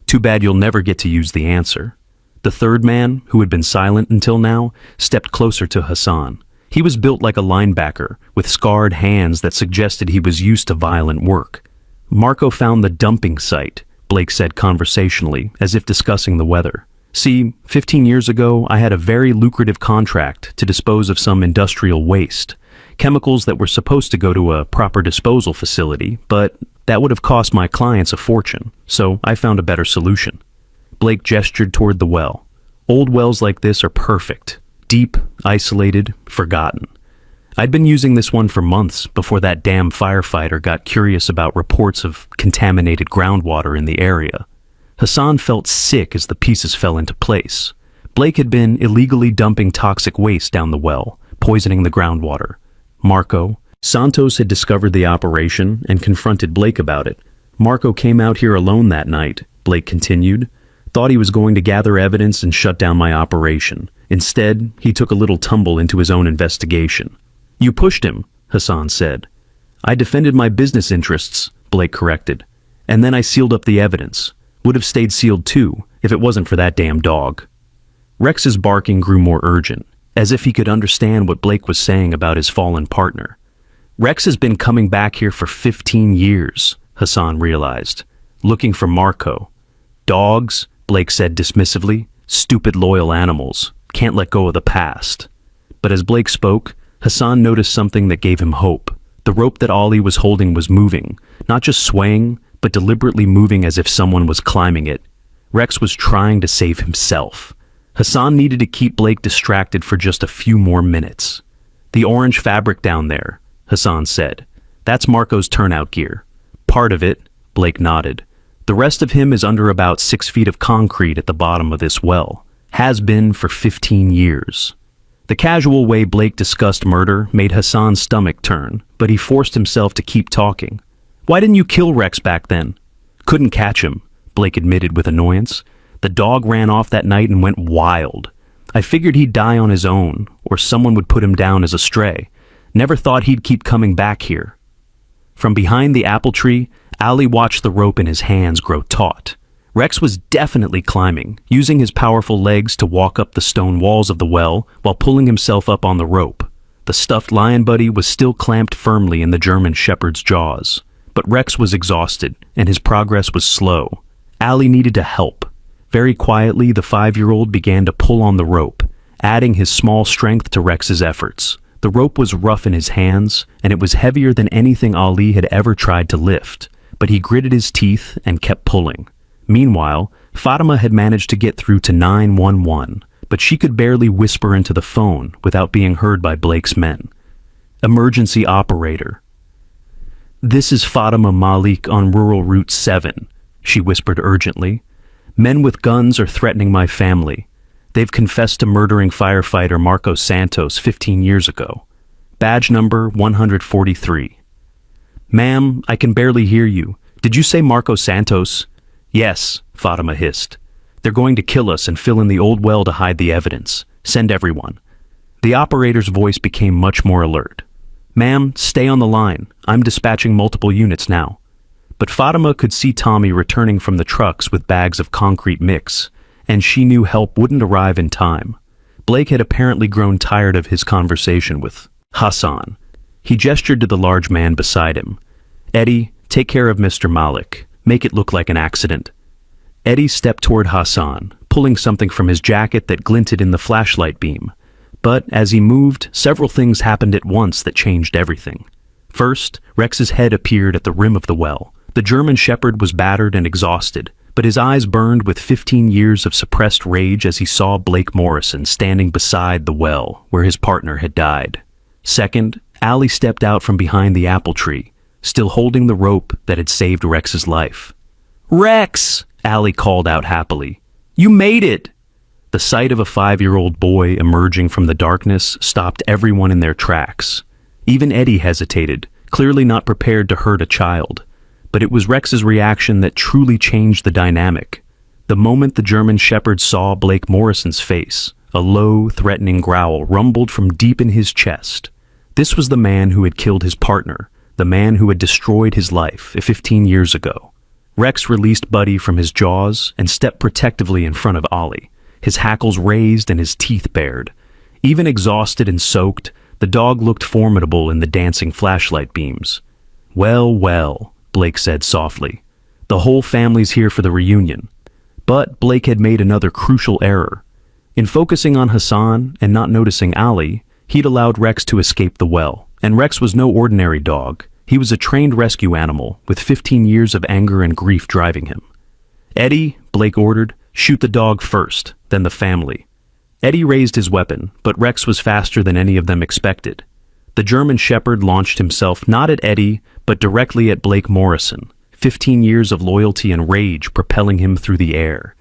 Too bad you'll never get to use the answer. The third man, who had been silent until now, stepped closer to Hassan. He was built like a linebacker, with scarred hands that suggested he was used to violent work. Marco found the dumping site, Blake said conversationally, as if discussing the weather. See, 15 years ago, I had a very lucrative contract to dispose of some industrial waste, chemicals that were supposed to go to a proper disposal facility, but that would have cost my clients a fortune, so I found a better solution. Blake gestured toward the well. Old wells like this are perfect. Deep, isolated, forgotten. I'd been using this one for months before that damn firefighter got curious about reports of contaminated groundwater in the area. Hassan felt sick as the pieces fell into place. Blake had been illegally dumping toxic waste down the well, poisoning the groundwater. Marco, Santos had discovered the operation and confronted Blake about it. Marco came out here alone that night, Blake continued. Thought he was going to gather evidence and shut down my operation. Instead, he took a little tumble into his own investigation. You pushed him, Hassan said. I defended my business interests, Blake corrected. And then I sealed up the evidence. Would have stayed sealed too, if it wasn't for that damn dog. Rex's barking grew more urgent, as if he could understand what Blake was saying about his fallen partner. Rex has been coming back here for 15 years, Hassan realized, looking for Marco. Dogs, Blake said dismissively, stupid loyal animals, can't let go of the past. But as Blake spoke, Hassan noticed something that gave him hope. The rope that Ollie was holding was moving, not just swaying, but deliberately moving as if someone was climbing it. Rex was trying to save himself. Hassan needed to keep Blake distracted for just a few more minutes. The orange fabric down there, Hassan said. That's Marco's turnout gear. Part of it, Blake nodded. The rest of him is under about 6 feet of concrete at the bottom of this well. Has been for 15 years. The casual way Blake discussed murder made Hassan's stomach turn, but he forced himself to keep talking. Why didn't you kill Rex back then? Couldn't catch him, Blake admitted with annoyance. The dog ran off that night and went wild. I figured he'd die on his own, or someone would put him down as a stray. Never thought he'd keep coming back here. From behind the apple tree, Ali watched the rope in his hands grow taut. Rex was definitely climbing, using his powerful legs to walk up the stone walls of the well while pulling himself up on the rope. The stuffed lion buddy was still clamped firmly in the German shepherd's jaws. But Rex was exhausted, and his progress was slow. Ali needed to help. Very quietly, the 5-year-old began to pull on the rope, adding his small strength to Rex's efforts. The rope was rough in his hands, and it was heavier than anything Ali had ever tried to lift. But he gritted his teeth and kept pulling. Meanwhile, Fatima had managed to get through to 911, but she could barely whisper into the phone without being heard by Blake's men. Emergency operator. This is Fatima Malik on Rural Route 7, she whispered urgently. Men with guns are threatening my family. They've confessed to murdering firefighter Marco Santos 15 years ago. Badge number 143. Ma'am, I can barely hear you. Did you say Marco Santos? Yes, Fatima hissed. They're going to kill us and fill in the old well to hide the evidence. Send everyone. The operator's voice became much more alert. Ma'am, stay on the line. I'm dispatching multiple units now. But Fatima could see Tommy returning from the trucks with bags of concrete mix, and she knew help wouldn't arrive in time. Blake had apparently grown tired of his conversation with Hassan. He gestured to the large man beside him. Eddie, take care of Mr. Malik. Make it look like an accident. Eddie stepped toward Hassan, pulling something from his jacket that glinted in the flashlight beam. But as he moved, several things happened at once that changed everything. First, Rex's head appeared at the rim of the well. The German shepherd was battered and exhausted, but his eyes burned with 15 years of suppressed rage as he saw Blake Morrison standing beside the well where his partner had died. Second, Ali stepped out from behind the apple tree, still holding the rope that had saved Rex's life. Rex! Ali called out happily. You made it! The sight of a 5-year-old boy emerging from the darkness stopped everyone in their tracks. Even Eddie hesitated, clearly not prepared to hurt a child. But it was Rex's reaction that truly changed the dynamic. The moment the German Shepherd saw Blake Morrison's face, a low, threatening growl rumbled from deep in his chest. This was the man who had killed his partner, the man who had destroyed his life 15 years ago. Rex released Buddy from his jaws and stepped protectively in front of Ollie, his hackles raised and his teeth bared. Even exhausted and soaked, the dog looked formidable in the dancing flashlight beams. "Well, well," Blake said softly. "The whole family's here for the reunion." But Blake had made another crucial error. In focusing on Hassan and not noticing Ollie, he'd allowed Rex to escape the well. And Rex was no ordinary dog. He was a trained rescue animal with 15 years of anger and grief driving him. "Eddie," Blake ordered, "shoot the dog first, then the family." Eddie raised his weapon, but Rex was faster than any of them expected. The German Shepherd launched himself not at Eddie, but directly at Blake Morrison, 15 years of loyalty and rage propelling him through the air.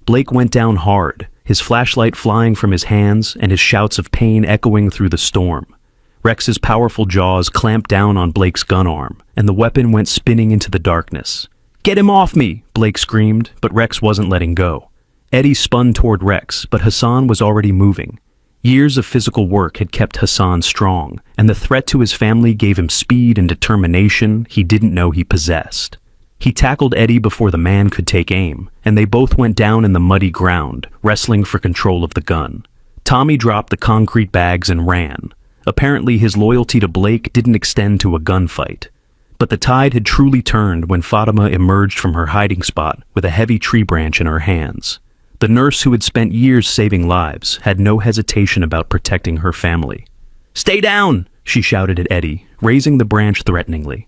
Blake went down hard, his flashlight flying from his hands and his shouts of pain echoing through the storm. Rex's powerful jaws clamped down on Blake's gun arm, and the weapon went spinning into the darkness. "Get him off me!" Blake screamed, but Rex wasn't letting go. Eddie spun toward Rex, but Hassan was already moving. Years of physical work had kept Hassan strong, and the threat to his family gave him speed and determination he didn't know he possessed. He tackled Eddie before the man could take aim, and they both went down in the muddy ground, wrestling for control of the gun. Tommy dropped the concrete bags and ran. Apparently his loyalty to Blake didn't extend to a gunfight. But the tide had truly turned when Fatima emerged from her hiding spot with a heavy tree branch in her hands. The nurse who had spent years saving lives had no hesitation about protecting her family. "Stay down!" she shouted at Eddie, raising the branch threateningly.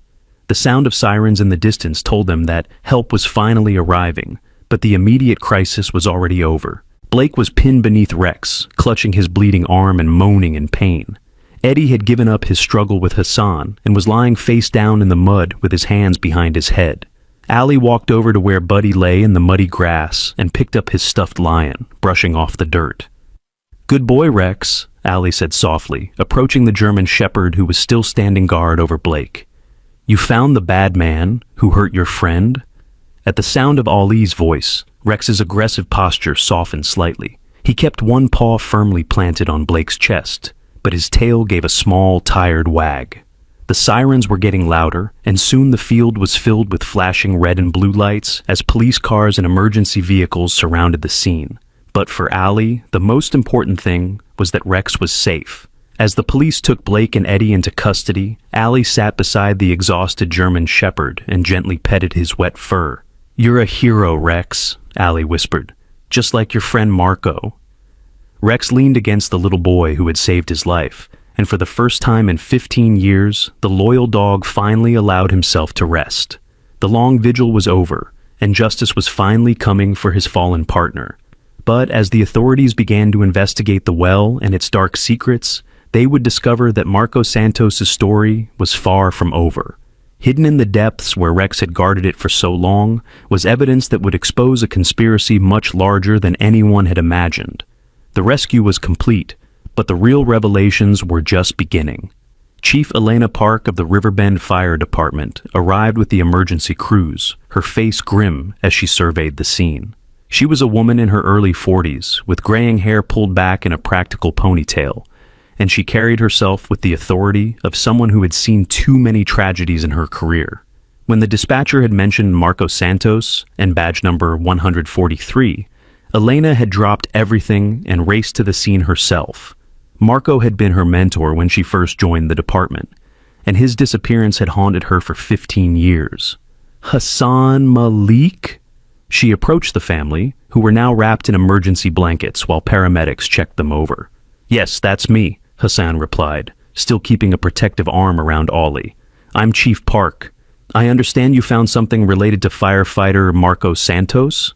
The sound of sirens in the distance told them that help was finally arriving, but the immediate crisis was already over. Blake was pinned beneath Rex, clutching his bleeding arm and moaning in pain. Eddie had given up his struggle with Hassan and was lying face down in the mud with his hands behind his head. Allie walked over to where Buddy lay in the muddy grass and picked up his stuffed lion, brushing off the dirt. "Good boy, Rex," Allie said softly, approaching the German Shepherd who was still standing guard over Blake. "You found the bad man who hurt your friend?" At the sound of Ali's voice, Rex's aggressive posture softened slightly. He kept one paw firmly planted on Blake's chest, but his tail gave a small, tired wag. The sirens were getting louder, and soon the field was filled with flashing red and blue lights as police cars and emergency vehicles surrounded the scene. But for Allie, the most important thing was that Rex was safe. As the police took Blake and Eddie into custody, Allie sat beside the exhausted German Shepherd and gently petted his wet fur. "You're a hero, Rex," Allie whispered, "just like your friend Marco." Rex leaned against the little boy who had saved his life, and for the first time in 15 years, the loyal dog finally allowed himself to rest. The long vigil was over, and justice was finally coming for his fallen partner. But as the authorities began to investigate the well and its dark secrets, they would discover that Marco Santos' story was far from over. Hidden in the depths where Rex had guarded it for so long was evidence that would expose a conspiracy much larger than anyone had imagined. The rescue was complete, but the real revelations were just beginning. Chief Elena Park of the Riverbend Fire Department arrived with the emergency crews, her face grim as she surveyed the scene. She was a woman in her early 40s, with graying hair pulled back in a practical ponytail, and she carried herself with the authority of someone who had seen too many tragedies in her career. When the dispatcher had mentioned Marco Santos and badge number 143, Elena had dropped everything and raced to the scene herself. Marco had been her mentor when she first joined the department, and his disappearance had haunted her for 15 years. Hassan Malik? She approached the family, who were now wrapped in emergency blankets while paramedics checked them over. "Yes, that's me," Hassan replied, still keeping a protective arm around Ollie. "I'm Chief Park. I understand you found something related to firefighter Marco Santos?"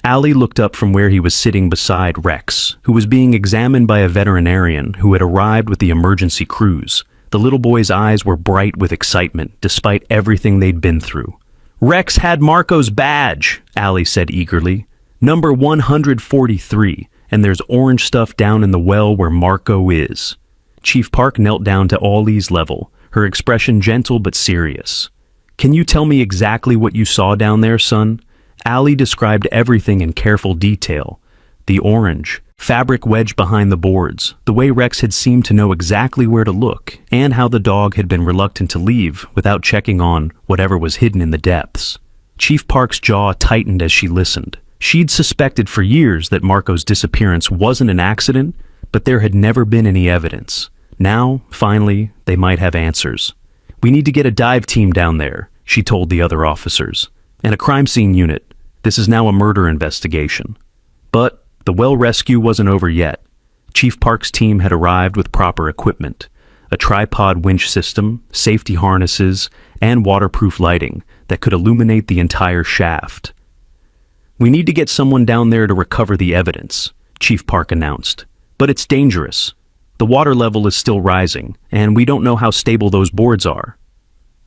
Allie looked up from where he was sitting beside Rex, who was being examined by a veterinarian who had arrived with the emergency crews. The little boy's eyes were bright with excitement, despite everything they'd been through. "Rex had Marco's badge," Allie said eagerly. "Number 143, and there's orange stuff down in the well where Marco is." Chief Park knelt down to Ollie's level, her expression gentle but serious. "Can you tell me exactly what you saw down there, son?" Allie described everything in careful detail. The orange, fabric wedged behind the boards, the way Rex had seemed to know exactly where to look, and how the dog had been reluctant to leave without checking on whatever was hidden in the depths. Chief Park's jaw tightened as she listened. She'd suspected for years that Marco's disappearance wasn't an accident, but there had never been any evidence. Now, finally, they might have answers. "We need to get a dive team down there," she told the other officers, "and a crime scene unit. This is now a murder investigation." But the well rescue wasn't over yet. Chief Park's team had arrived with proper equipment: a tripod winch system, safety harnesses, and waterproof lighting that could illuminate the entire shaft. "We need to get someone down there to recover the evidence," Chief Park announced. "But it's dangerous. The water level is still rising, and we don't know how stable those boards are."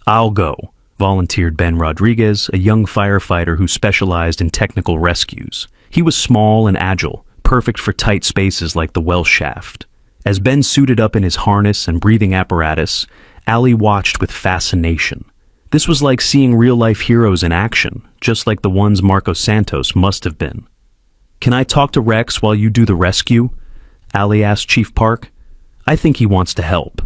"I'll go," volunteered Ben Rodriguez, a young firefighter who specialized in technical rescues. He was small and agile, perfect for tight spaces like the well shaft. As Ben suited up in his harness and breathing apparatus, Allie watched with fascination. This was like seeing real-life heroes in action, just like the ones Marco Santos must have been. "Can I talk to Rex while you do the rescue?" Allie asked Chief Park. "I think he wants to help."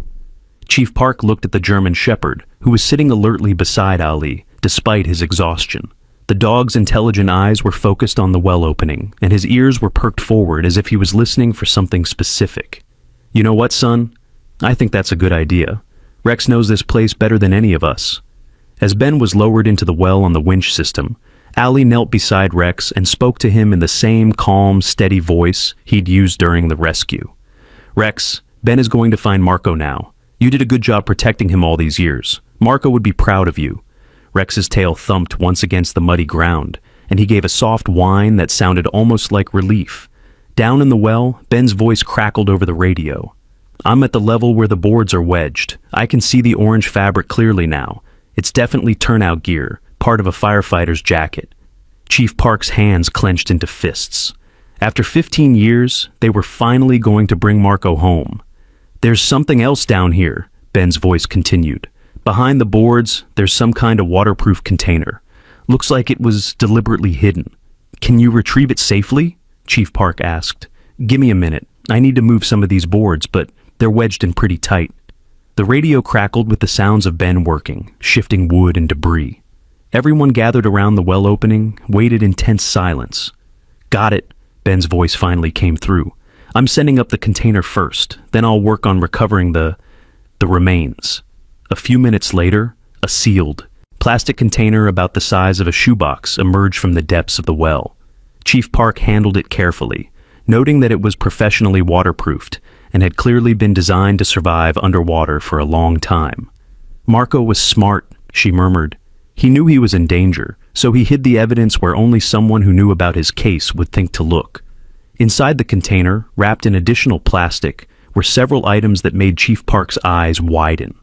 Chief Park looked at the German Shepherd, who was sitting alertly beside Ali, despite his exhaustion. The dog's intelligent eyes were focused on the well opening, and his ears were perked forward as if he was listening for something specific. "You know what, son? I think that's a good idea. Rex knows this place better than any of us." As Ben was lowered into the well on the winch system, Ali knelt beside Rex and spoke to him in the same calm, steady voice he'd used during the rescue. "Rex, Ben is going to find Marco now. You did a good job protecting him all these years. Marco would be proud of you." Rex's tail thumped once against the muddy ground, and he gave a soft whine that sounded almost like relief. Down in the well, Ben's voice crackled over the radio. "I'm at the level where the boards are wedged. I can see the orange fabric clearly now. It's definitely turnout gear, part of a firefighter's jacket." Chief Park's hands clenched into fists. After 15 years, they were finally going to bring Marco home. "There's something else down here," Ben's voice continued. "Behind the boards, there's some kind of waterproof container. Looks like it was deliberately hidden. Can you retrieve it safely?" Chief Park asked. "Give me a minute. I need to move some of these boards, but they're wedged in pretty tight." The radio crackled with the sounds of Ben working, shifting wood and debris. Everyone gathered around the well opening, waited in tense silence. "Got it," Ben's voice finally came through. "I'm sending up the container first, then I'll work on recovering the remains." A few minutes later, a sealed, plastic container about the size of a shoebox emerged from the depths of the well. Chief Park handled it carefully, noting that it was professionally waterproofed and had clearly been designed to survive underwater for a long time. "Marco was smart," she murmured. "He knew he was in danger, so he hid the evidence where only someone who knew about his case would think to look." Inside the container, wrapped in additional plastic, were several items that made Chief Park's eyes widen.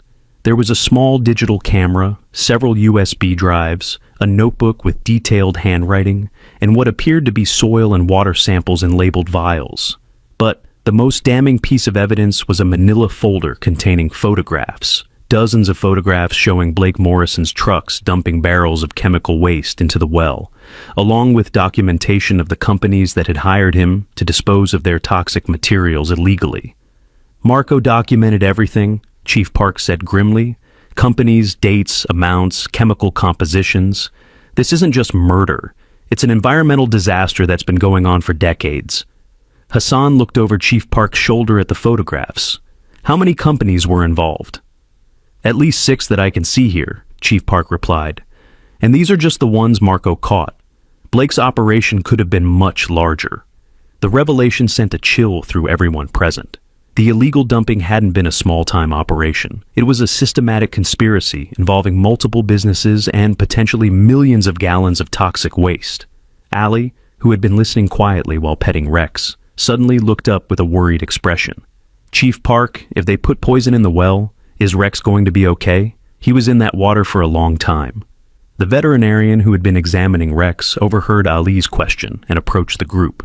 There was a small digital camera, several USB drives, a notebook with detailed handwriting, and what appeared to be soil and water samples in labeled vials. But the most damning piece of evidence was a manila folder containing photographs. Dozens of photographs showing Blake Morrison's trucks dumping barrels of chemical waste into the well, along with documentation of the companies that had hired him to dispose of their toxic materials illegally. "Marco documented everything," Chief Park said grimly. "Companies, dates, amounts, chemical compositions. This isn't just murder. It's an environmental disaster that's been going on for decades." Hassan looked over Chief Park's shoulder at the photographs. "How many companies were involved?" "At least 6 that I can see here," Chief Park replied. "And these are just the ones Marco caught. Blake's operation could have been much larger." The revelation sent a chill through everyone present. The illegal dumping hadn't been a small-time operation. It was a systematic conspiracy involving multiple businesses and potentially millions of gallons of toxic waste. Ali, who had been listening quietly while petting Rex, suddenly looked up with a worried expression. "Chief Park, if they put poison in the well, is Rex going to be okay? He was in that water for a long time." The veterinarian who had been examining Rex overheard Ali's question and approached the group.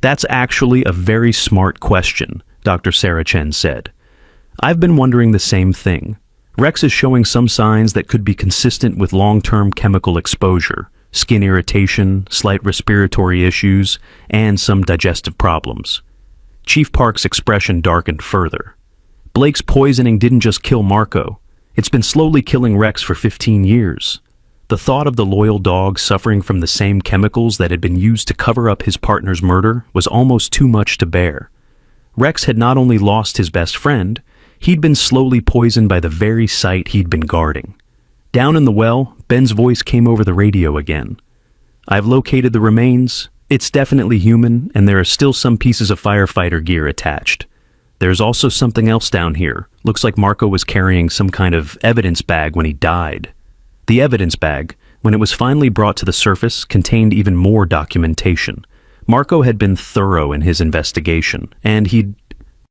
That's actually a very smart question, Dr. Sarah Chen said. I've been wondering the same thing. Rex is showing some signs that could be consistent with long-term chemical exposure, skin irritation, slight respiratory issues, and some digestive problems. Chief Park's expression darkened further. Blake's poisoning didn't just kill Marco. It's been slowly killing Rex for 15 years. The thought of the loyal dog suffering from the same chemicals that had been used to cover up his partner's murder was almost too much to bear. Rex had not only lost his best friend, he'd been slowly poisoned by the very site he'd been guarding. Down in the well, Ben's voice came over the radio again. I've located the remains. It's definitely human, and there are still some pieces of firefighter gear attached. There's also something else down here. Looks like Marco was carrying some kind of evidence bag when he died. The evidence bag, when it was finally brought to the surface, contained even more documentation. Marco had been thorough in his investigation, and he'd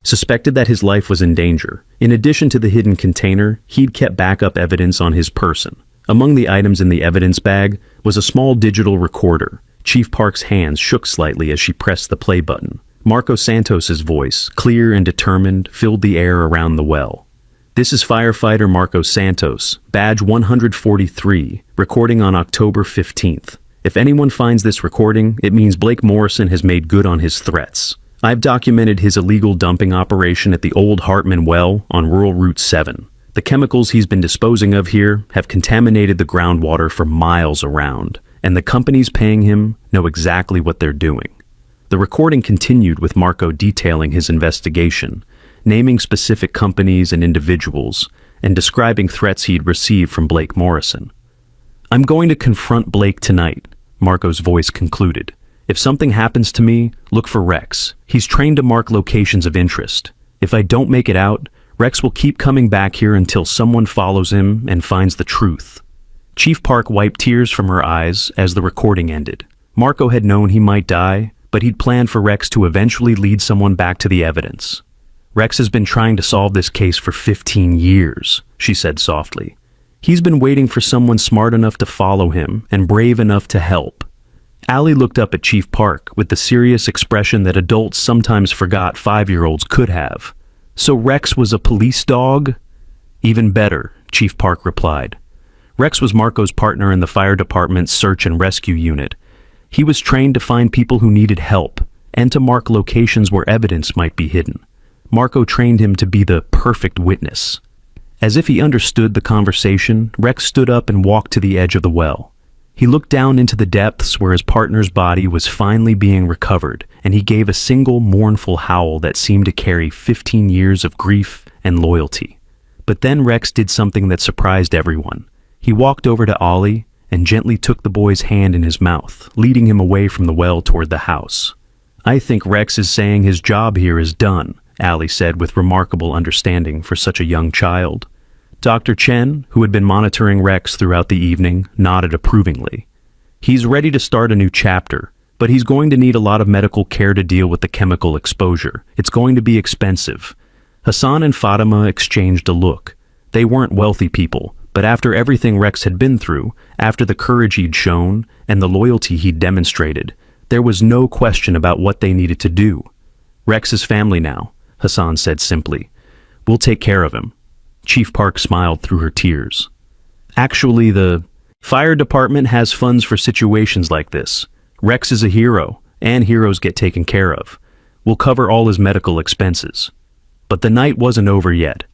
suspected that his life was in danger. In addition to the hidden container, he'd kept backup evidence on his person. Among the items in the evidence bag was a small digital recorder. Chief Park's hands shook slightly as she pressed the play button. Marco Santos's voice, clear and determined, filled the air around the well. This is firefighter Marco Santos, badge 143, recording on October 15th. If anyone finds this recording, it means Blake Morrison has made good on his threats. I've documented his illegal dumping operation at the old Hartman well on Rural Route 7. The chemicals he's been disposing of here have contaminated the groundwater for miles around, and the companies paying him know exactly what they're doing. The recording continued with Marco detailing his investigation, naming specific companies and individuals, and describing threats he'd received from Blake Morrison. I'm going to confront Blake tonight, Marco's voice concluded. If something happens to me, look for Rex. He's trained to mark locations of interest. If I don't make it out, Rex will keep coming back here until someone follows him and finds the truth. Chief Park wiped tears from her eyes as the recording ended. Marco had known he might die, but he'd planned for Rex to eventually lead someone back to the evidence. Rex has been trying to solve this case for 15 years, she said softly. He's been waiting for someone smart enough to follow him and brave enough to help. Allie looked up at Chief Park with the serious expression that adults sometimes forgot 5-year-olds could have. So Rex was a police dog? Even better, Chief Park replied. Rex was Marco's partner in the fire department's search and rescue unit. He was trained to find people who needed help and to mark locations where evidence might be hidden. Marco trained him to be the perfect witness. As if he understood the conversation, Rex stood up and walked to the edge of the well. He looked down into the depths where his partner's body was finally being recovered, and he gave a single mournful howl that seemed to carry 15 years of grief and loyalty. But then Rex did something that surprised everyone. He walked over to Ollie and gently took the boy's hand in his mouth, leading him away from the well toward the house. I think Rex is saying his job here is done, Allie said with remarkable understanding for such a young child. Dr. Chen, who had been monitoring Rex throughout the evening, nodded approvingly. He's ready to start a new chapter, but he's going to need a lot of medical care to deal with the chemical exposure. It's going to be expensive. Hassan and Fatima exchanged a look. They weren't wealthy people, but after everything Rex had been through, after the courage he'd shown and the loyalty he'd demonstrated, there was no question about what they needed to do. Rex is family now, Hassan said simply. We'll take care of him. Chief Park smiled through her tears. Actually, the fire department has funds for situations like this. Rex is a hero, and heroes get taken care of. We'll cover all his medical expenses. But the night wasn't over yet.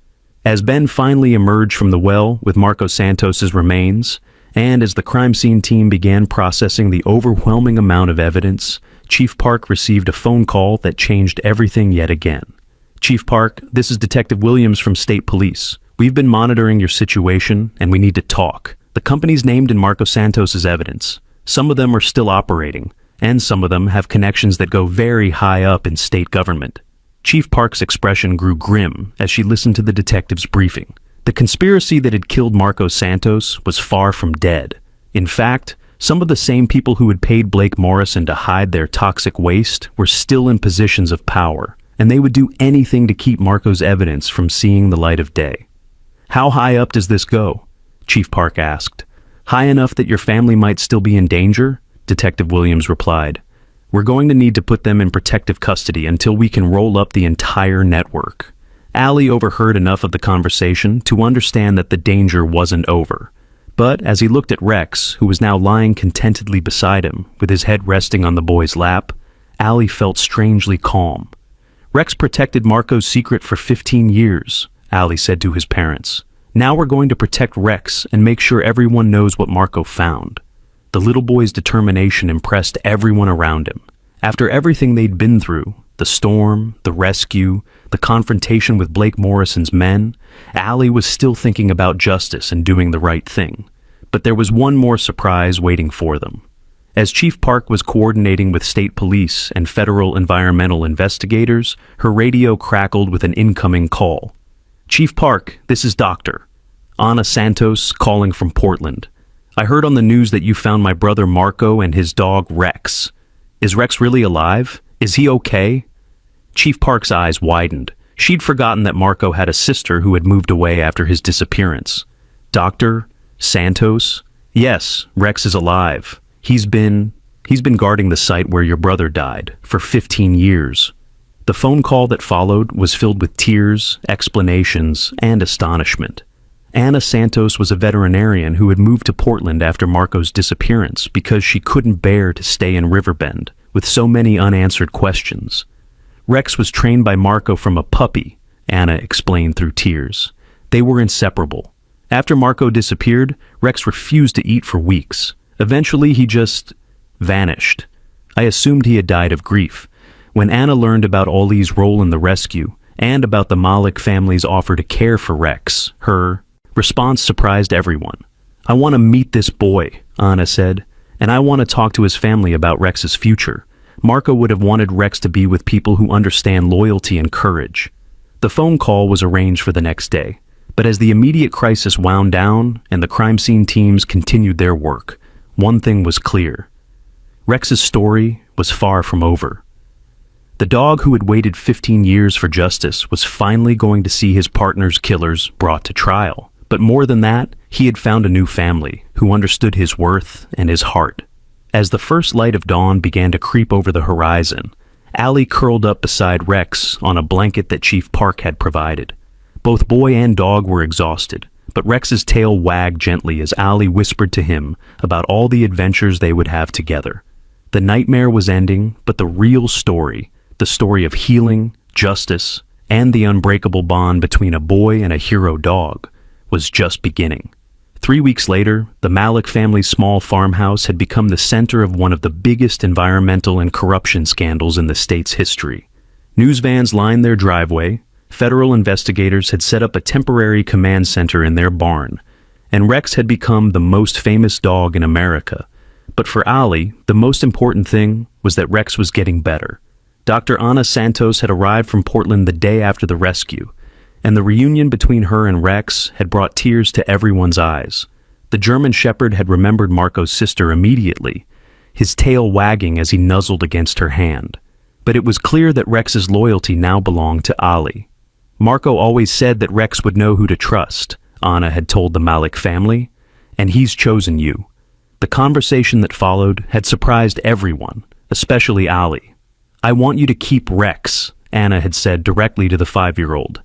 As Ben finally emerged from the well with Marco Santos's remains, and as the crime scene team began processing the overwhelming amount of evidence, Chief Park received a phone call that changed everything yet again. Chief Park, this is Detective Williams from State Police. We've been monitoring your situation, and we need to talk. The companies named in Marco Santos's evidence. Some of them are still operating, and some of them have connections that go very high up in state government. Chief Park's expression grew grim as she listened to the detective's briefing. The conspiracy that had killed Marco Santos was far from dead. In fact, some of the same people who had paid Blake Morrison to hide their toxic waste were still in positions of power, and they would do anything to keep Marco's evidence from seeing the light of day. How high up does this go? Chief Park asked. High enough that your family might still be in danger? Detective Williams replied. We're going to need to put them in protective custody until we can roll up the entire network. Ali overheard enough of the conversation to understand that the danger wasn't over. But as he looked at Rex, who was now lying contentedly beside him, with his head resting on the boy's lap, Ali felt strangely calm. Rex protected Marco's secret for 15 years, Ali said to his parents. Now we're going to protect Rex and make sure everyone knows what Marco found. The little boy's determination impressed everyone around him. After everything they'd been through, the storm, the rescue, the confrontation with Blake Morrison's men, Ali was still thinking about justice and doing the right thing. But there was one more surprise waiting for them. As Chief Park was coordinating with state police and federal environmental investigators, her radio crackled with an incoming call. Chief Park, this is Dr. Ana Santos calling from Portland. I heard on the news that you found my brother Marco and his dog Rex. Is Rex really alive? Is he okay? Chief Park's eyes widened. She'd forgotten that Marco had a sister who had moved away after his disappearance. Dr. Santos? Yes, Rex is alive. He's been guarding the site where your brother died for 15 years. The phone call that followed was filled with tears, explanations, and astonishment. Ana Santos was a veterinarian who had moved to Portland after Marco's disappearance because she couldn't bear to stay in Riverbend with so many unanswered questions. Rex was trained by Marco from a puppy, Ana explained through tears. They were inseparable. After Marco disappeared, Rex refused to eat for weeks. Eventually, he just vanished. I assumed he had died of grief. When Ana learned about Ollie's role in the rescue and about the Malik family's offer to care for Rex, her response surprised everyone. I want to meet this boy, Ana said, and I want to talk to his family about Rex's future. Marco would have wanted Rex to be with people who understand loyalty and courage. The phone call was arranged for the next day, but as the immediate crisis wound down and the crime scene teams continued their work, one thing was clear. Rex's story was far from over. The dog who had waited 15 years for justice was finally going to see his partner's killers brought to trial. But more than that, he had found a new family who understood his worth and his heart. As the first light of dawn began to creep over the horizon, Ali curled up beside Rex on a blanket that Chief Park had provided. Both boy and dog were exhausted, but Rex's tail wagged gently as Ali whispered to him about all the adventures they would have together. The nightmare was ending, but the real story, the story of healing, justice, and the unbreakable bond between a boy and a hero dog, was just beginning. 3 weeks later, the Malik family's small farmhouse had become the center of one of the biggest environmental and corruption scandals in the state's history. News vans lined their driveway, federal investigators had set up a temporary command center in their barn, and Rex had become the most famous dog in America. But for Ali, the most important thing was that Rex was getting better. Dr. Ana Santos had arrived from Portland the day after the rescue, and the reunion between her and Rex had brought tears to everyone's eyes. The German Shepherd had remembered Marco's sister immediately, his tail wagging as he nuzzled against her hand. But it was clear that Rex's loyalty now belonged to Ali. Marco always said that Rex would know who to trust, Ana had told the Malik family, and he's chosen you. The conversation that followed had surprised everyone, especially Ali. I want you to keep Rex, Ana had said directly to the 5-year-old.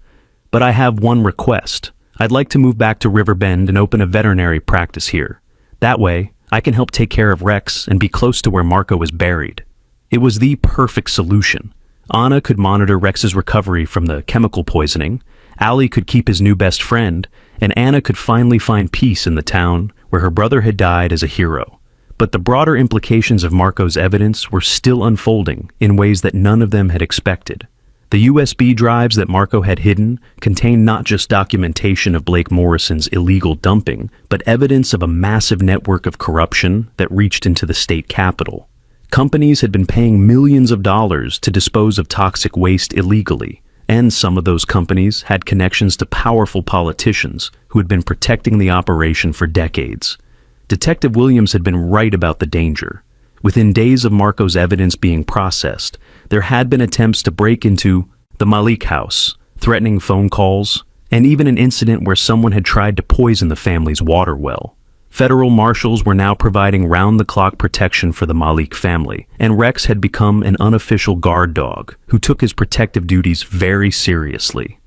But I have one request. I'd like to move back to Riverbend and open a veterinary practice here. That way, I can help take care of Rex and be close to where Marco was buried. It was the perfect solution. Ana could monitor Rex's recovery from the chemical poisoning, Ali could keep his new best friend, and Ana could finally find peace in the town where her brother had died as a hero. But the broader implications of Marco's evidence were still unfolding in ways that none of them had expected. The USB drives that Marco had hidden contained not just documentation of Blake Morrison's illegal dumping, but evidence of a massive network of corruption that reached into the state capitol. Companies had been paying millions of dollars to dispose of toxic waste illegally, and some of those companies had connections to powerful politicians who had been protecting the operation for decades. Detective Williams had been right about the danger. Within days of Marco's evidence being processed, there had been attempts to break into the Malik house, threatening phone calls, and even an incident where someone had tried to poison the family's water well. Federal marshals were now providing round-the-clock protection for the Malik family, and Rex had become an unofficial guard dog who took his protective duties very seriously.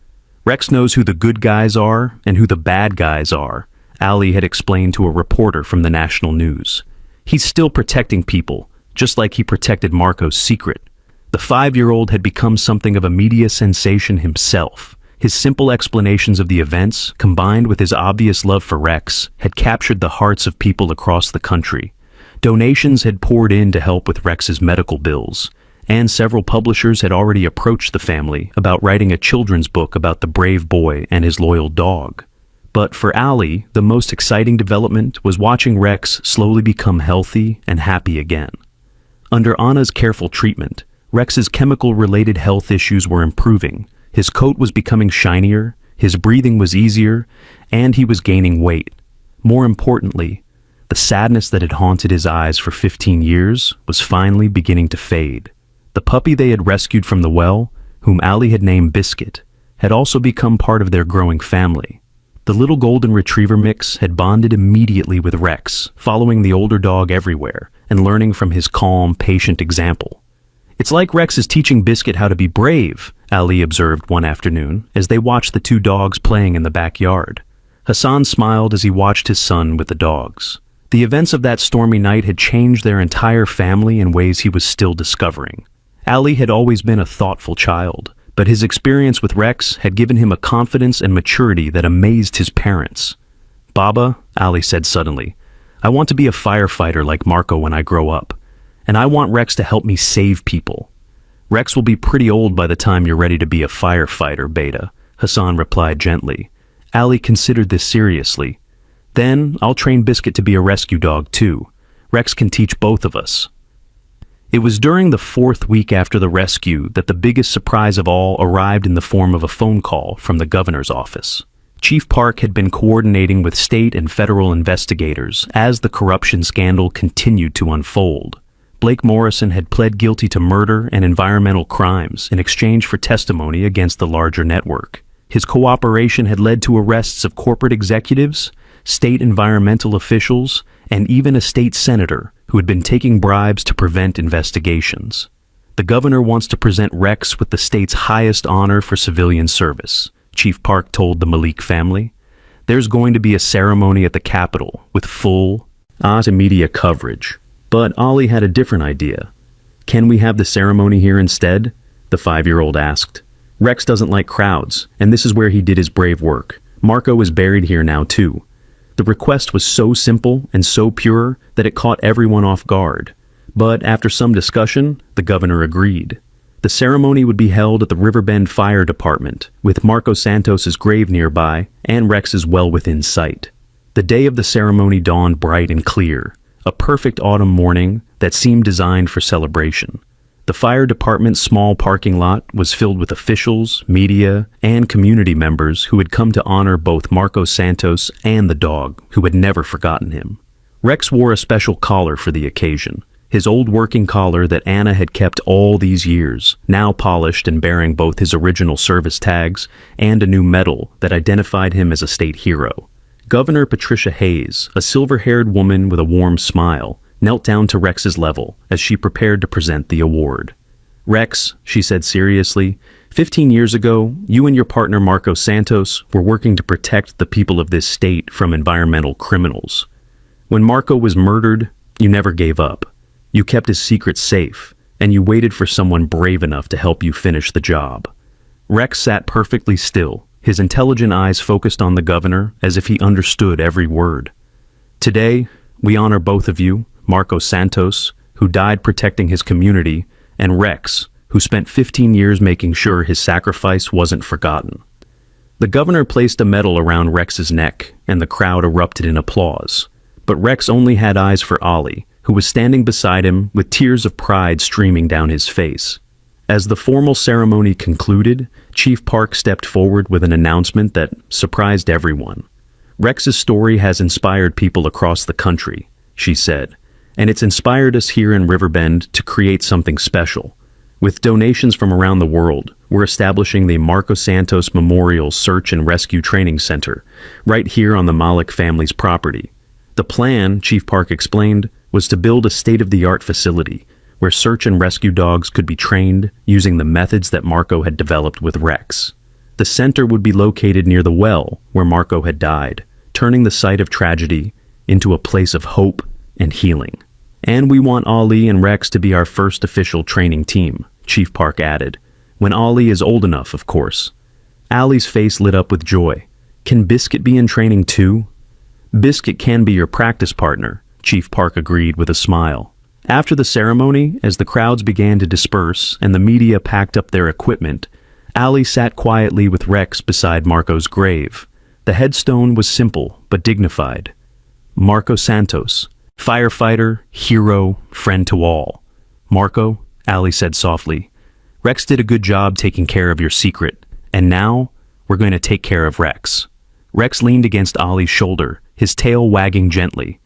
Rex knows who the good guys are and who the bad guys are, Ali had explained to a reporter from the national news. He's still protecting people, just like he protected Marco's secret. The 5-year-old had become something of a media sensation himself. His simple explanations of the events, combined with his obvious love for Rex, had captured the hearts of people across the country. Donations had poured in to help with Rex's medical bills, and several publishers had already approached the family about writing a children's book about the brave boy and his loyal dog. But for Ali, the most exciting development was watching Rex slowly become healthy and happy again. Under Anna's careful treatment, Rex's chemical-related health issues were improving. His coat was becoming shinier, his breathing was easier, and he was gaining weight. More importantly, the sadness that had haunted his eyes for 15 years was finally beginning to fade. The puppy they had rescued from the well, whom Ali had named Biscuit, had also become part of their growing family. The little golden retriever mix had bonded immediately with Rex, following the older dog everywhere and learning from his calm, patient example. "It's like Rex is teaching Biscuit how to be brave," Ali observed one afternoon as they watched the two dogs playing in the backyard. Hassan smiled as he watched his son with the dogs. The events of that stormy night had changed their entire family in ways he was still discovering. Ali had always been a thoughtful child, but his experience with Rex had given him a confidence and maturity that amazed his parents. "Baba," Ali said suddenly, "I want to be a firefighter like Marco when I grow up. And I want Rex to help me save people." "Rex will be pretty old by the time you're ready to be a firefighter, Beta," Hassan replied gently. Ali considered this seriously. "Then I'll train Biscuit to be a rescue dog too. Rex can teach both of us." It was during the 4th week after the rescue that the biggest surprise of all arrived in the form of a phone call from the governor's office. Chief Park had been coordinating with state and federal investigators as the corruption scandal continued to unfold. Blake Morrison had pled guilty to murder and environmental crimes in exchange for testimony against the larger network. His cooperation had led to arrests of corporate executives, state environmental officials, and even a state senator who had been taking bribes to prevent investigations. The governor wants to present Rex with the state's highest honor for civilian service, Chief Park told the Malik family. There's going to be a ceremony at the Capitol with full media coverage. But Ali had a different idea. "Can we have the ceremony here instead?" the 5-year-old asked. "Rex doesn't like crowds, and this is where he did his brave work. Marco is buried here now too." The request was so simple and so pure that it caught everyone off guard. But after some discussion, the governor agreed. The ceremony would be held at the Riverbend Fire Department, with Marco Santos's grave nearby and Rex's well within sight. The day of the ceremony dawned bright and clear, a perfect autumn morning that seemed designed for celebration. The fire department's small parking lot was filled with officials, media, and community members who had come to honor both Marco Santos and the dog, who had never forgotten him. Rex wore a special collar for the occasion, his old working collar that Anna had kept all these years, now polished and bearing both his original service tags and a new medal that identified him as a state hero. Governor Patricia Hayes, a silver-haired woman with a warm smile, knelt down to Rex's level as she prepared to present the award. "Rex," she said seriously, 15 years ago, you and your partner Marco Santos were working to protect the people of this state from environmental criminals. When Marco was murdered, you never gave up. You kept his secret safe, and you waited for someone brave enough to help you finish the job." Rex sat perfectly still, his intelligent eyes focused on the governor as if he understood every word. "Today, we honor both of you, Marco Santos, who died protecting his community, and Rex, who spent 15 years making sure his sacrifice wasn't forgotten." The governor placed a medal around Rex's neck, and the crowd erupted in applause. But Rex only had eyes for Ali, who was standing beside him with tears of pride streaming down his face. As the formal ceremony concluded, Chief Park stepped forward with an announcement that surprised everyone. "Rex's story has inspired people across the country," she said, "and it's inspired us here in Riverbend to create something special. With donations from around the world, we're establishing the Marco Santos Memorial Search and Rescue Training Center right here on the Malik family's property. The plan, Chief Park explained, was to build a state-of-the-art facility where search and rescue dogs could be trained using the methods that Marco had developed with Rex. The center would be located near the well where Marco had died, turning the site of tragedy into a place of hope and healing. And we want Ollie and Rex to be our first official training team, Chief Park added. When Ollie is old enough, of course. Allie's face lit up with joy. Can Biscuit be in training too? Biscuit can be your practice partner, Chief Park agreed with a smile. After the ceremony, as the crowds began to disperse and the media packed up their equipment, Allie sat quietly with Rex beside Marco's grave. The headstone was simple but dignified. Marco Santos, firefighter, hero, friend to all. Marco, Allie said softly, Rex did a good job taking care of your secret, and now we're going to take care of Rex. Rex leaned against Ollie's shoulder, his tail wagging gently.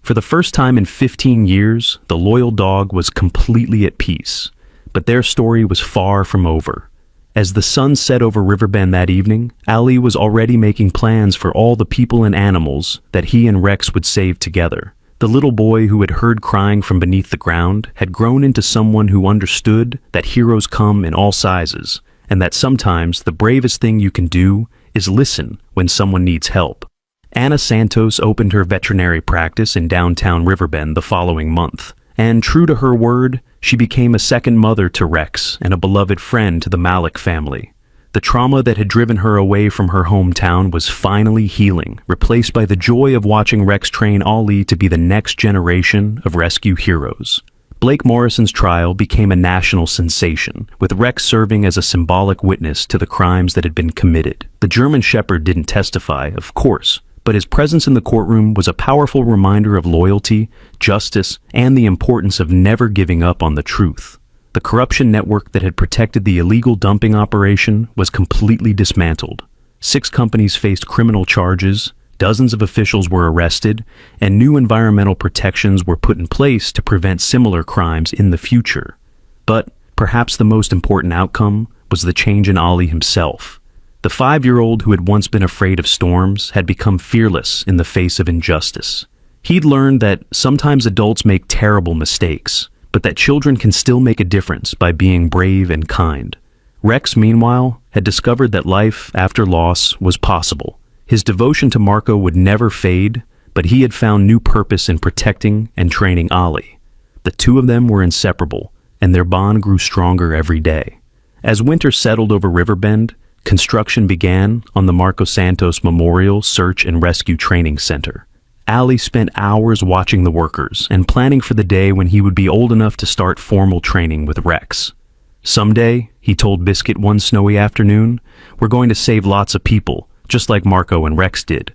For the first time in 15 years, the loyal dog was completely at peace. But their story was far from over. As the sun set over Riverbend that evening, Allie was already making plans for all the people and animals that he and Rex would save together. The little boy who had heard crying from beneath the ground had grown into someone who understood that heroes come in all sizes, and that sometimes the bravest thing you can do is listen when someone needs help. Anna Santos opened her veterinary practice in downtown Riverbend the following month, and true to her word, she became a second mother to Rex and a beloved friend to the Malik family. The trauma that had driven her away from her hometown was finally healing, replaced by the joy of watching Rex train Ollie to be the next generation of rescue heroes. Blake Morrison's trial became a national sensation, with Rex serving as a symbolic witness to the crimes that had been committed. The German Shepherd didn't testify, of course, but his presence in the courtroom was a powerful reminder of loyalty, justice, and the importance of never giving up on the truth. The corruption network that had protected the illegal dumping operation was completely dismantled. 6 companies faced criminal charges, dozens of officials were arrested, and new environmental protections were put in place to prevent similar crimes in the future. But perhaps the most important outcome was the change in Ollie himself. The 5-year-old who had once been afraid of storms had become fearless in the face of injustice. He'd learned that sometimes adults make terrible mistakes, but that children can still make a difference by being brave and kind. Rex, meanwhile, had discovered that life after loss was possible. His devotion to Marco would never fade, but he had found new purpose in protecting and training Ollie. The two of them were inseparable, and their bond grew stronger every day. As winter settled over Riverbend, construction began on the Marco Santos Memorial Search and Rescue Training Center. Allie spent hours watching the workers and planning for the day when he would be old enough to start formal training with Rex. Someday, he told Biscuit one snowy afternoon, we're going to save lots of people, just like Marco and Rex did.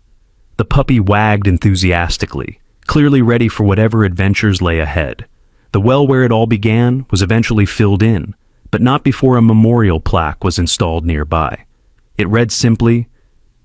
The puppy wagged enthusiastically, clearly ready for whatever adventures lay ahead. The well where it all began was eventually filled in, but not before a memorial plaque was installed nearby. It read simply,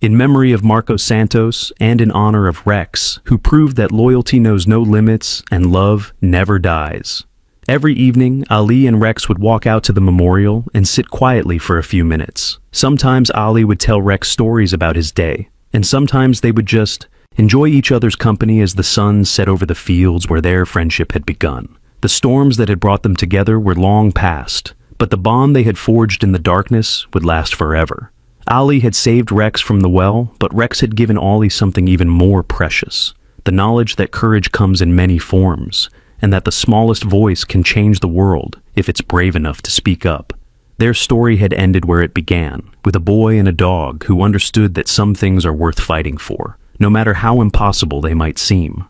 in memory of Marco Santos and in honor of Rex, who proved that loyalty knows no limits and love never dies. Every evening, Ali and Rex would walk out to the memorial and sit quietly for a few minutes. Sometimes Ali would tell Rex stories about his day, and sometimes they would just enjoy each other's company as the sun set over the fields where their friendship had begun. The storms that had brought them together were long past, but the bond they had forged in the darkness would last forever. Ali had saved Rex from the well, but Rex had given Ollie something even more precious, the knowledge that courage comes in many forms, and that the smallest voice can change the world if it's brave enough to speak up. Their story had ended where it began, with a boy and a dog who understood that some things are worth fighting for, no matter how impossible they might seem.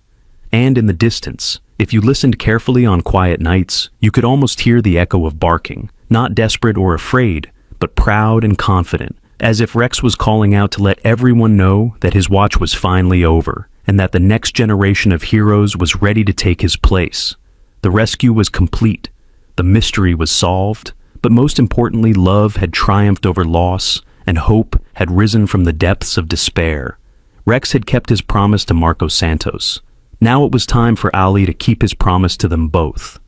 And in the distance, if you listened carefully on quiet nights, you could almost hear the echo of barking, not desperate or afraid, but proud and confident, as if Rex was calling out to let everyone know that his watch was finally over, and that the next generation of heroes was ready to take his place. The rescue was complete, the mystery was solved, but most importantly, love had triumphed over loss, and hope had risen from the depths of despair. Rex had kept his promise to Marco Santos. Now it was time for Ali to keep his promise to them both.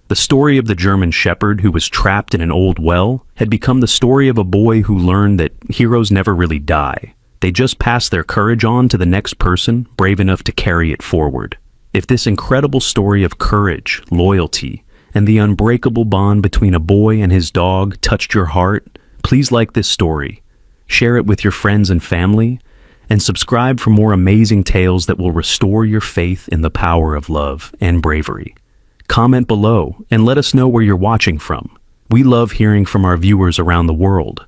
The story of the German Shepherd who was trapped in an old well had become the story of a boy who learned that heroes never really die. They just pass their courage on to the next person brave enough to carry it forward. If this incredible story of courage, loyalty, and the unbreakable bond between a boy and his dog touched your heart, please like this story, share it with your friends and family, and subscribe for more amazing tales that will restore your faith in the power of love and bravery. Comment below and let us know where you're watching from. We love hearing from our viewers around the world.